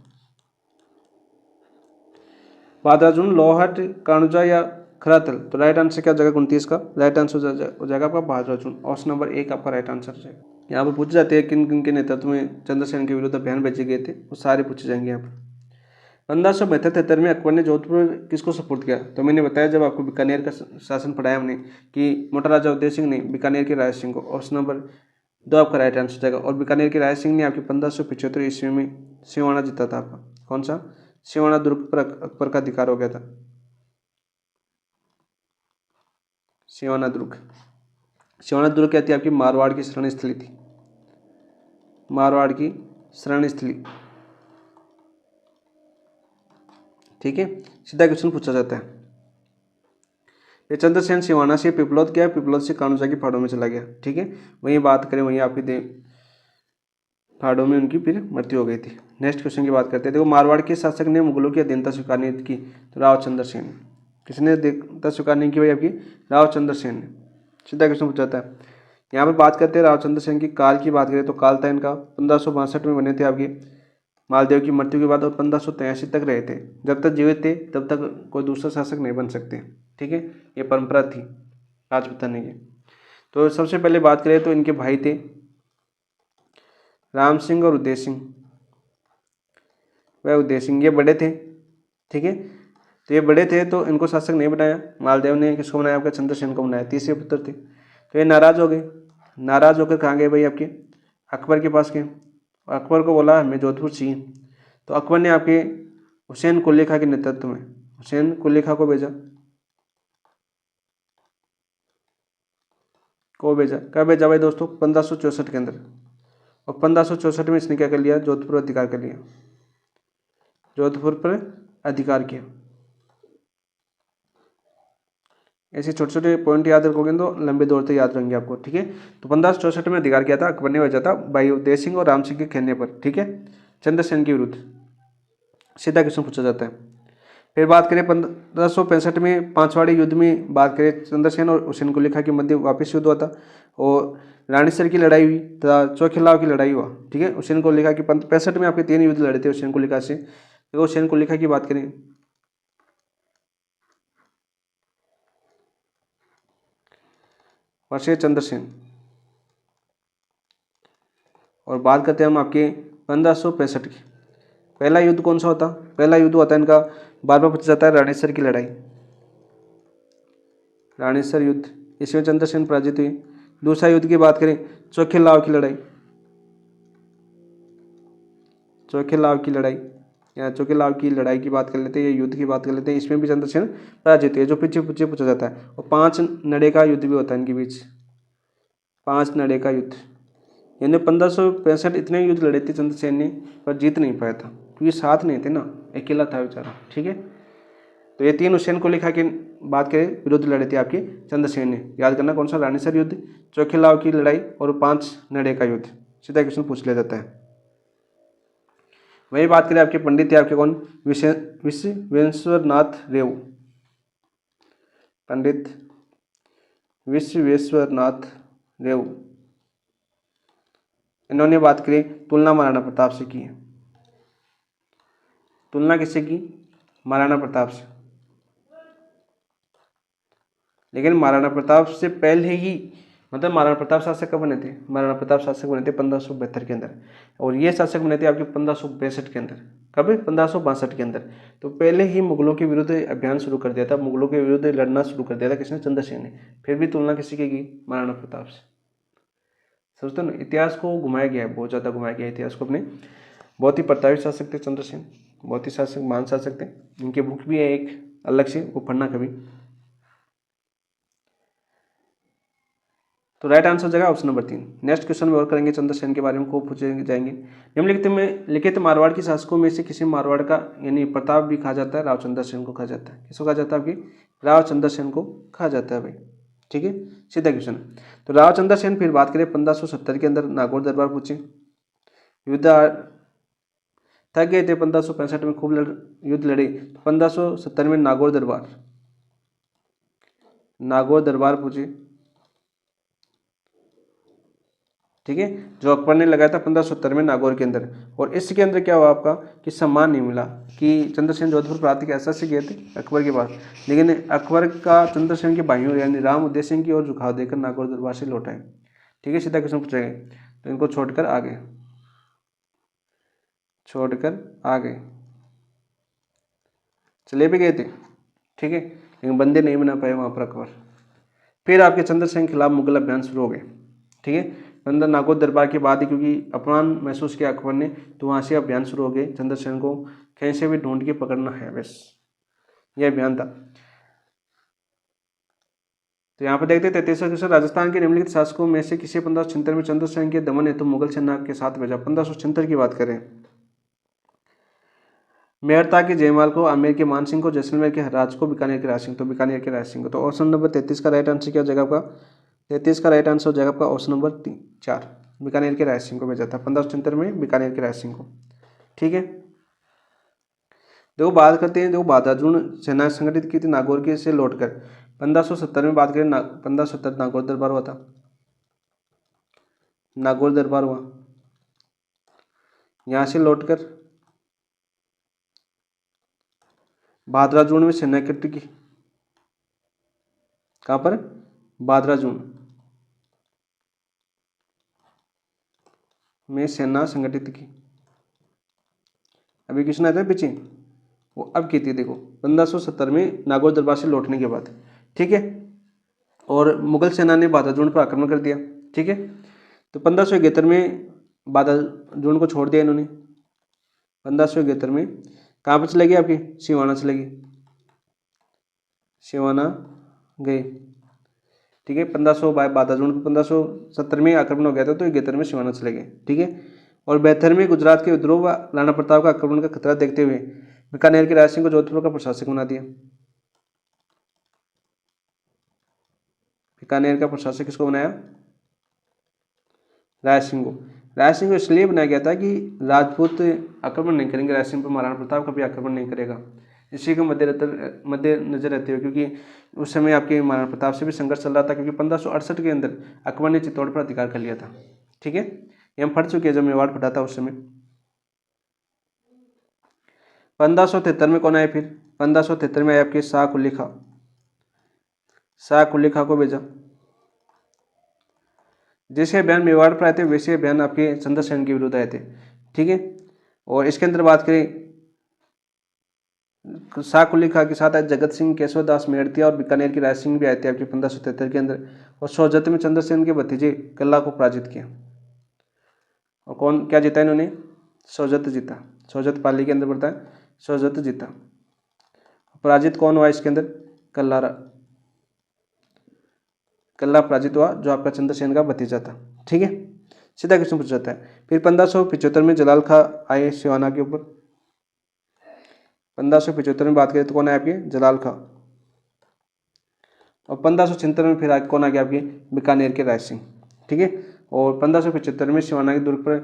बादराजुन, लोहट, कानुजा या खरातल। तो राइट आंसर क्या हो जाएगा 29 का? राइट आंसर हो जाएगा आपका बादराजुन। ऑप्शन नंबर 1 आपका राइट आंसर हो जाएगा। यहाँ पर पूछे जाते हैं किन किन के नेतृत्व में चंद्रसेन के विरुद्ध अभियान भेजे गए थे, वो सारे पूछे जाएंगे यहाँ पर। 1572 में अकबर ने जोधपुर किसको सपुर्द किया? तो मैंने बताया जब आपको बीकानेर का शासन पढ़ाया हमने कि मोटा राजा उदय सिंह ने बीकानेर के राय सिंह को। ऑप्शन नंबर 2 आपका राइट आंसर जाएगा। और बीकानेर के राय सिंह ने आपके 1575 ईस्वी में सिवाना जीता था आपका। कौन सा? सिवाना दुर्ग पर अकबर का अधिकार हो गया था। सिवाना दुर्ग क्या थी आपकी? मारवाड़ की शरण स्थली थी, मारवाड़ की शरण स्थली। ठीक है। सीधा क्वेश्चन पूछा जाता है। ये चंद्रसेन सिवाना से पिपलोद गया, पिपलोद से कानुजा की फाड़ों में चला गया। ठीक है। वहीं बात करें, वहीं आपकी फाड़ों में उनकी फिर मृत्यु हो गई थी। नेक्स्ट क्वेश्चन की बात करते हैं। देखो मारवाड़ के शासक ने मुगलों की अधीनता स्वीकार नहीं की? तो राव चंद्रसेन। किसने अधीनता स्वीकार नहीं की भाई आपकी? राव चंद्रसेन ने। सीधा क्वेश्चन पूछा जाता है। यहाँ पर बात करते हैं राव चंद्रसेन की काल की बात करें तो काल था इनका 1562 में बने थे आपके मालदेव की मृत्यु के बाद, और 1583 तक रहे थे। जब तक जीवित थे तब तक कोई दूसरा शासक नहीं बन सकते। ठीक है। ये परंपरा थी राजपूताने की। तो सबसे पहले बात करें तो इनके भाई थे राम सिंह और उदय सिंह। वह उदय सिंह ये बड़े थे। ठीक है। तो ये बड़े थे तो इनको शासक नहीं बनाया, मालदेव ने किसको बनाया? आपका चंद्रसेन को बनाया। तीसरे पुत्र थे। तो ये नाराज हो गए। नाराज होकर कहाँ गए भाई आपके? अकबर के पास गए। अकबर को बोला हमें जोधपुर चाहिए। तो अकबर ने आपके हुसैन कुलीखा के नेतृत्व में, हुसैन कुलीखा को भेजा, कब भेजा भाई दोस्तों? 1564 के अंदर। और 1564 में इसने क्या कर लिया? जोधपुर अधिकार कर लिया, जोधपुर पर अधिकार किया। ऐसे छोटे छोटे पॉइंट याद रखोगे तो लंबे दौर तक याद रहेंगे आपको, ठीक है। तो 1564 में अधिकार किया था अकबर ने, भेजा था भाई उदय सिंह और राम सिंह के कहने पर, ठीक है, चंद्रसेन के विरुद्ध। सीधा क्वेश्चन पूछा जाता है। फिर बात करें 1565 में पांचवाड़ी युद्ध में बात करें, चंद्रसेन और हुसैन कुलीखा के मध्य वापस युद्ध हुआ था और रानीसर की लड़ाई हुई तथा चौखिलाव की लड़ाई हुआ, ठीक है। हुसैन कुलीखा की 65 में आपके 3 युद्ध लड़े थे हुसैन कुलीखा से। देखो हुसैन कुलीखा की बात करें, वर्षे चंद्रसेन, और बात करते हैं हम आपके 1565 की। पहला युद्ध कौन सा होता? पहला युद्ध होता है इनका, बार बार पूछा जाता है, रानीसर की लड़ाई, रानीसर युद्ध, इसमें चंद्रसेन पराजित हुई। दूसरा युद्ध की बात करें, चौखिलाव की लड़ाई, चौखिलाव की लड़ाई या चौखिलाव की लड़ाई की बात कर लेते हैं, ये युद्ध की बात कर लेते हैं, इसमें भी चंद्रसेन पराजित हुई, जो पीछे पीछे पूछा जाता है। और 5 नड़े का युद्ध भी होता है इनके बीच, 5 नड़े का युद्ध, यानी 1565 इतने युद्ध लड़े थे चंद्रसेन ने, पर जीत नहीं पाया था क्योंकि साथ नहीं थे ना, अकेला था बेचारा, ठीक है। तो ये 3 हुसैन कुलीखा की बात करें विरुद्ध लड़े थे आपके चंद्रसेन ने, याद करना कौन सा? रानीसर युद्ध, चौखिलाव की लड़ाई और 5 नड़े का युद्ध। सीधा क्वेश्चन पूछ लिया जाता है। वही बात करें आपके पंडित थे आपके कौन? विश्वेश्वरनाथ रेव, पंडित विश्वेश्वरनाथ रेव, इन्होंने बात करी तुलना महाराणा प्रताप से की है। तुलना किससे की? महाराणा प्रताप से। लेकिन महाराणा प्रताप से पहले ही, मतलब महाराणा प्रताप शासक कब बने थे? महाराणा प्रताप शासक बने थे 1572 के अंदर, और ये शासक बने थे आपके 1562 के अंदर। कब? 1562 के अंदर। तो पहले ही मुगलों के विरुद्ध अभियान शुरू कर दिया था, मुगलों के विरुद्ध लड़ना शुरू कर दिया था किसने? चंद्रसेन ने। फिर भी तुलना किसी की? महाराणा प्रताप से। समझते ना, इतिहास को घुमाया गया है, बहुत ज़्यादा घुमाया गया है इतिहास को अपने। बहुत ही प्रतापी शासक थे चंद्रसेन, बहुत ही शासक महान शासक थे। इनकी बुक भी है एक अलग से, वो पढ़ना कभी। तो राइट आंसर हो जाएगा ऑप्शन नंबर 3। नेक्स्ट क्वेश्चन में और करेंगे चंद्रसेन के बारे में, खूब पूछे जाएंगे। निम्नलिखित में लिखित मारवाड़ के शासकों में से किसी मारवाड़ का यानी प्रताप भी कहा जाता है, राव चंद्रसेन को कहा जाता है। किसको कहा जाता है? आपकी राव चंद्रसेन को कहा जाता है भाई, ठीक है। सीधा क्वेश्चन। तो राव चंद्रसेन, फिर बात करें 1570 के अंदर नागौर दरबार पूछे, युद्ध थक गए थे, 1565 में खूब युद्ध लड़े, 1570 में नागौर दरबार पूछे, ठीक है, जो अकबर ने लगाया था 1570 में नागौर के अंदर। और इसके अंदर क्या हुआ आपका कि सम्मान नहीं मिला कि चंद्रसेन जोधपुर प्रांत के ऐसा से गए थे अकबर के पास, लेकिन अकबर का चंद्रसेन के भाइयों यानी राम उदय सिंह की ओर झुकाव देकर नागौर दरबार से लौटाए, ठीक है। सीधा क्वेश्चन पूछेंगे, तो इनको छोड़कर आ गए, चले भी गए थे, ठीक है, लेकिन बंदे नहीं बना पाए वहाँ पर अकबर। फिर आपके चंद्रसेन के खिलाफ मुगल अभियान शुरू हो गए, ठीक है, अंदर नागौर दरबार के बाद ही, क्योंकि अपमान महसूस किया अकबर ने, तो वहाँ से अभियान शुरू हो गए, चंद्रसेन को कहीं से भी ढूंढ के पकड़ना है, बस यह अभियान था। तो यहाँ पर देखते हैं 33वां क्वेश्चन, राजस्थान के निम्नलिखित शासकों में से किसी 1576 में चंद्रसेन के दमन हेतु मुगल सेना के साथ भेजा। 1576 की बात करें, मेहरता के जयमाल को, आमेर के मान सिंह को, जैसलमेर के हरराज को, बीकानेर के राज सिंह, तो बीकानेर के राज सिंह को। तो ऑप्शन नंबर 33 का राइट आंसर क्या हो जाएगा आपका? 33 का राइट आंसर हो जाएगा आपका ऑप्शन नंबर 4, बीकानेर के राज सिंह को भेजा था 1576 में, बीकानेर के राज सिंह को, ठीक है। देखो बात करते हैं, देखो बादाजून सेना संगठित की थी नागौर के से लौटकर 1570 में, बात करें 1570 नागौर दरबार हुआ था, नागौर दरबार हुआ, यहाँ से लौटकर भादराजून में सेना इकट्ठी की, कहाँ पर? भादराजून में सेना संगठित की। अभी किसने आया था पीछे, वो अब की थी, देखो 1570 में नागौर दरबार से लौटने के बाद, ठीक है, और मुगल सेना ने भादराजून पर आक्रमण कर दिया, ठीक है। तो 1571 में भादराजून को छोड़ दिया इन्होंने, 1571 में कहाँ पर चलेगी आपकी, सिवाना चलेगी, सिवाना गई। ठीक है, 1512 जून को 1570 में आक्रमण हो गया था, तो 71 में सिवाना चले गए। ठीक है, और 72 में गुजरात के विद्रोह व राणा प्रताप का आक्रमण का खतरा देखते हुए बीकानेर के राय सिंह को जोधपुर का प्रशासक बना दिया। बीकानेर का प्रशासक किसको बनाया, राय सिंह को। राय सिंह को इसलिए बनाया गया था कि राजपूत आक्रमण नहीं करेंगे राय सिंह पर, महाराणा प्रताप का भी आक्रमण नहीं करेगा, इसी को मद्देनजर रहते हुए, क्योंकि उस समय आपके महाराणा प्रताप से भी संघर्ष चल रहा था, क्योंकि 1568 के अंदर अकबर ने चित्तौड़ पर अधिकार कर लिया था। ठीक है, ये हम पढ़ चुके हैं जब मेवाड़ फटा था उस समय। 1573 में कौन आए फिर, 1573 में आए आपके शाह कुली खां। शाह कुली खां को भेजा, जैसे अभियान मेवाड़ पर आए थे वैसे अभियान आपके चंद्रसेन के विरुद्ध आए थे। ठीक है, और इसके अंदर बात करें, शाह कुली खां के साथ आज जगत सिंह, केशव दास मेड़तिया और बीकानेर की राय सिंह भी आए थे आपके 1573 के अंदर, और सोजत में चंद्रसेन के भतीजे कल्ला को पराजित किया। और कौन क्या जीता इन्होंने, सोजत जीता, सोजत पाली के अंदर पड़ता है, सोजत जीता। पराजित कौन हुआ इसके अंदर, कल्ला पराजित हुआ, जो आपका चंद्रसेन का भतीजा था। ठीक है, सीधा क्वेश्चन पूछा जाता है। फिर 1575 में जलाल खां आए सिवाना के ऊपर। 1575 में बात करें तो कौन है आपके, जलाल खां। और 1576 में फिर कौन आ गया आपके, बीकानेर के राय सिंह। ठीक है, और 1575 में सिवाना के दुर्ग पर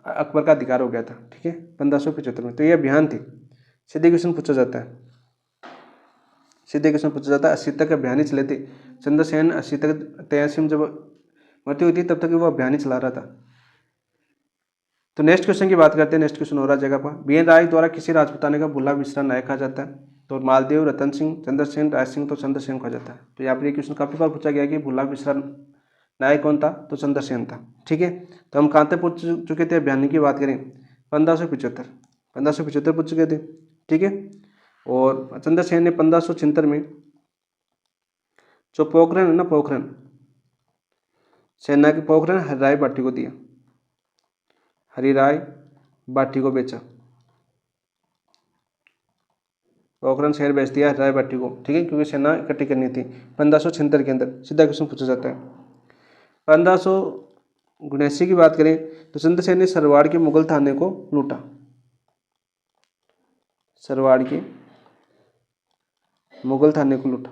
अकबर का अधिकार हो गया था। ठीक है, 1575 में। तो ये अभियान थे। सीधे क्वेश्चन पूछा जाता है, सीधे क्वेश्चन पूछा जाता है। 80 तक अभियान ही चले थे चंद्रसेन, 80 तक 83 में जब मृत्यु हुई थी तब तक वो अभियान ही चला रहा था। तो नेक्स्ट क्वेश्चन की बात करते हैं। नेक्स्ट क्वेश्चन हो रहा जगह पर, बीएन राय द्वारा किसी राजपूताने का भुल्ला बिसरा नायक कहा जाता है, तो मालदेव, रतन सिंह, चंद्रसेन, राय सिंह, तो चंद्रसेन कहा जाता है। तो यहाँ पर ये क्वेश्चन काफी बार पूछा गया कि भुल्ला बिसरा नायक कौन था, तो चंद्रसेन था। ठीक है, तो हम कहाँ तक पूछ चुके थे, अभियान की बात करें 1575 पूछ चुके थे। ठीक है, और चंद्रसेन ने 1576 में जो पोखरण है ना, पोखरण सेना की, पोखरण हरिराय बाटी को दिया, हरिराय बाटी को बेचा, पोखरण शहर बेच दिया हरिराय बाटी को। ठीक है, क्योंकि सेना इकट्ठी करनी थी 1576 के अंदर। सीधा क्वेश्चन पूछा जाता है। 1579 की बात करें तो चंद्रसेन ने सरवाड़ के मुगल थाने को लूटा, सरवाड़ के मुगल थाने को लूटा।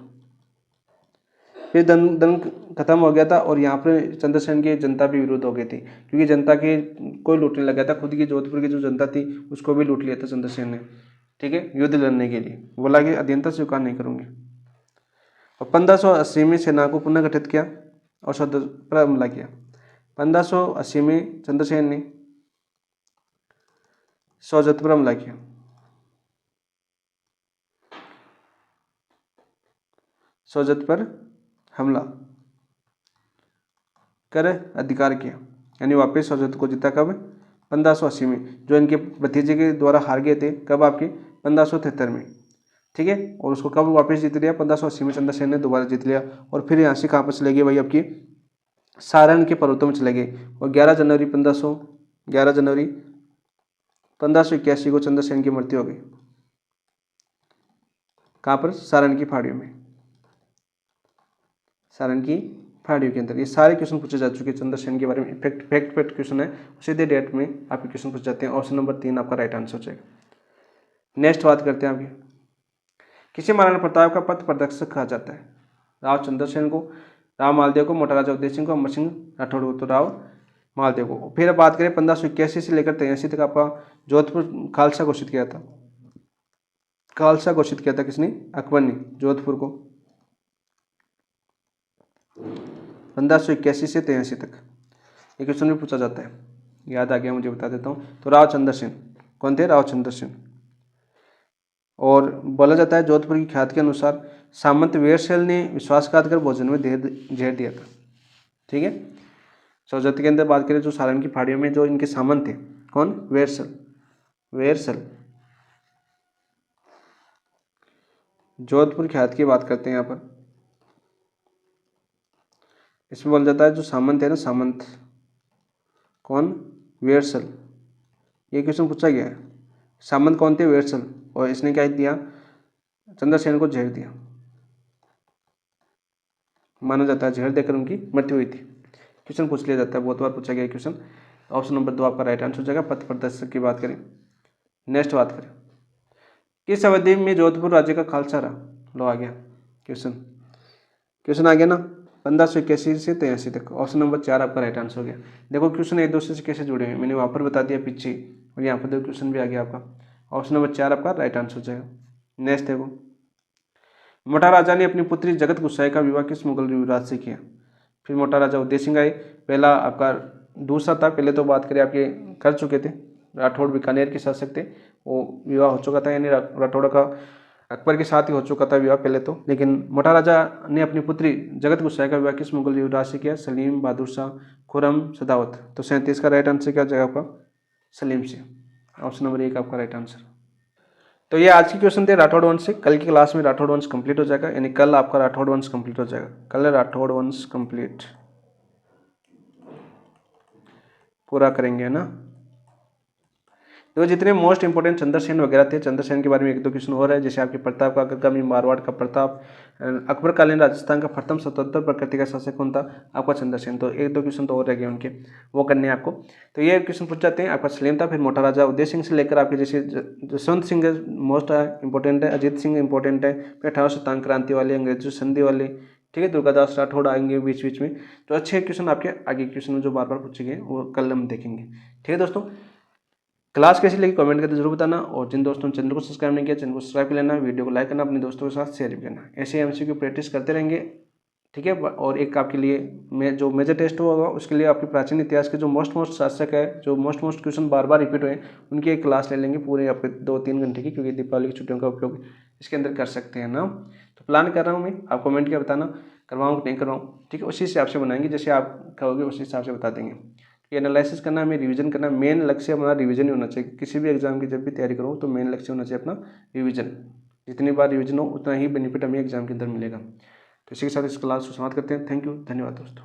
फिर दन खत्म हो गया था, और यहाँ पर चंद्रसेन की जनता भी विरोध हो गई थी, क्योंकि जनता के कोई लूटने लगा था, खुद की जोधपुर की जो जनता थी उसको भी लूट लिया था चंद्रसेन ने। ठीक है, युद्ध लड़ने के लिए बोला कि अधीनता स्वीकार नहीं करूंगे। और 1580 में सेना को पुनः गठित किया और सोजत पर हमला किया। 1580 में चंद्रसेन ने सोजत पर हमला किया, सोजत पर हमला कर अधिकार किया, यानी वापस सोजत को जीता। कब, 1580 में, जो इनके भतीजे के द्वारा हार गए थे। कब, आपके 1573 में। ठीक है, और उसको कब वापस जीत लिया, 1580 में चंद्रसेन ने दोबारा जीत लिया। और फिर यहाँ से कहाँ पर चले गए भाई, आपकी सारण के पर्वतों में चले गए। और 11 जनवरी 1581 को चंद्रसेन की मृत्यु हो गई। कहाँ पर, सारण की पहाड़ियों में, सारण की पहाड़ियों के अंदर। ये सारे क्वेश्चन पूछे जा चुके हैं चंद्रसेन के बारे में। फैक्ट क्वेश्चन है, सीधे डेट में आपके क्वेश्चन पूछ जाते हैं। ऑप्शन नंबर 3 आपका राइट आंसर हो जाएगा। नेक्स्ट बात करते हैं आपकी, किसे महाराणा प्रताप का पथ प्रदर्शक कहा जाता है, राव चंद्रसेन को, राव मालदेव को, मोटा राजा उदय सिंह को, अमर सिंह राठौड़ को, तो राव मालदेव को। फिर अब बात करें 1581 से लेकर 83 तक आपका जोधपुर खालसा घोषित किया था, खालसा घोषित किया था किसने, अकबर ने जोधपुर को। 1581 से 83 तक ये क्वेश्चन भी पूछा जाता है, याद आ गया मुझे, बता देता हूँ। तो राव चंद्रसेन कौन थे, राव चंद्रसेन। और बोला जाता है जोधपुर की ख्याति के अनुसार सामंत वेरसेल ने विश्वासघात कर भोजन में जहर दिया था। ठीक है, सोजत के अंदर बात करें जो सारण की पहाड़ियों में जो इनके सामंत थे, कौन, वेरसेल। जोधपुर ख्याति की बात करते हैं यहाँ पर, इसमें बोला जाता है जो सामंत है ना, सामंत कौन, वेरसेल। ये क्वेश्चन पूछा गया है, सामंत कौन थे? वेरसल। और इसने क्या दिया? चंद्रसेन को जहर दिया, माना जाता है जहर देकर उनकी मृत्यु हुई थी। क्वेश्चन पूछ लिया जाता है, बहुत बार पूछा गया क्वेश्चन। ऑप्शन नंबर 2 आपका राइट आंसर हो जाएगा। पथ प्रदर्शक की बात करें। नेक्स्ट बात करें, किस अवधि में जोधपुर राज्य का खालसा रहा? लो आ गया क्वेश्चन आ गया ना, 1581 से 83 तक। ऑप्शन नंबर 4 आपका राइट आंसर हो गया। देखो क्वेश्चन एक दूसरे से कैसे जुड़े हैं, मैंने वहाँ पर बता दिया पीछे, और यहाँ पर देखो क्वेश्चन भी आ गया आपका। ऑप्शन नंबर 4 आपका राइट आंसर हो जाएगा। नेक्स्ट देखो, मोटा राजा ने अपनी पुत्री जगत गुस्साई का विवाह किस मुगल युवराज से किया? फिर मोटा राजा उदय सिंह आए, पहला आपका दूसरा था। पहले तो बात करें आपके कर चुके थे, राठौड़ बीकानेर के शासक थे, वो विवाह हो चुका था, यानी राठौड़ का अकबर के साथ ही हो चुका था विवाह पहले तो। लेकिन मोटा राजा ने अपनी पुत्री जगत गुस्साई का विवाह किस मुगल युवराज से किया? सलीम, बहादुर शाह, खुरम, सदावत। तो 37 का राइट आंसर क्या हो जाएगा आपका? सलीम से। ऑप्शन नंबर 1 आपका राइट आंसर। तो ये आज के क्वेश्चन थे राठौड़ वंश से। कल की क्लास में राठौड़ वंश कंप्लीट हो जाएगा, यानी कल आपका राठौड़ वंश कंप्लीट हो जाएगा। कल राठौड़ वंश कंप्लीट पूरा करेंगे, है ना। तो जितने मोस्ट इंपोर्टेंट चंद्रसेन वगैरह थे, चंद्रसेन के बारे में 1-2 क्वेश्चन और है, जैसे आपके प्रताप का अग्रगामी मारवाड़ का प्रताप, अकबरकालीन राजस्थान का प्रथम स्वतंत्र प्रकृति का शासक कौन था? आपका चंद्रसेन। तो 1-2 क्वेश्चन तो और रह गए उनके, वो करने हैं आपको। तो ये क्वेश्चन पूछ जाते हैं। आपका सलीम था, फिर मोटा राजा उदय सिंह से लेकर आपके जैसे जसवंत सिंह मोस्ट इंपॉर्टेंट है, अजीत सिंह इंपॉर्टेंट है, फिर 1800 शतांग क्रांति वाले, अंग्रेजों संधि वाले, ठीक है, दुर्गादास राठौड़ आएंगे बीच बीच में। तो अच्छे क्वेश्चन आपके आगे क्वेश्चन जो बार बार पूछे गए वो कल हम देखेंगे, ठीक है दोस्तों। क्लास कैसी लगी कमेंट करके जरूर बताना, और जिन दोस्तों ने चैनल को सब्सक्राइब नहीं किया, चैनल को सब्सक्राइब कर लेना, वीडियो को लाइक करना, अपने दोस्तों के साथ शेयर भी करना। ऐसे एमसीक्यू प्रैक्टिस करते रहेंगे, ठीक है। और एक आपके लिए जो मेजर टेस्ट होगा उसके लिए आपके प्राचीन इतिहास के जो मोस्ट शासक है, जो मोस्ट क्वेश्चन बार बार रिपीट हुए, उनकी एक क्लास ले लेंगे पूरे आपके 2-3 घंटे की, क्योंकि दीपावली की छुट्टियों का उपयोग इसके अंदर कर सकते हैं ना। तो प्लान कर रहा हूँ मैं, आप कमेंट किया बताना करवाऊँ कि नहीं करवाऊँ, ठीक है। उसी हिसाब से बनाएंगे, जैसे आप कहोगे उसी हिसाब से बता देंगे। ये एनालिसिस करना, हमें रिवीजन करना, मेन लक्ष्य हमारा रिवीजन ही होना चाहिए। किसी भी एग्जाम की जब भी तैयारी करो तो मेन लक्ष्य होना चाहिए अपना रिवीजन। जितनी बार रिवीजन हो उतना ही बेनिफिट हमें एग्जाम के अंदर मिलेगा। तो इसी के साथ इस क्लास को समाप्त करते हैं। थैंक यू, धन्यवाद दोस्तों।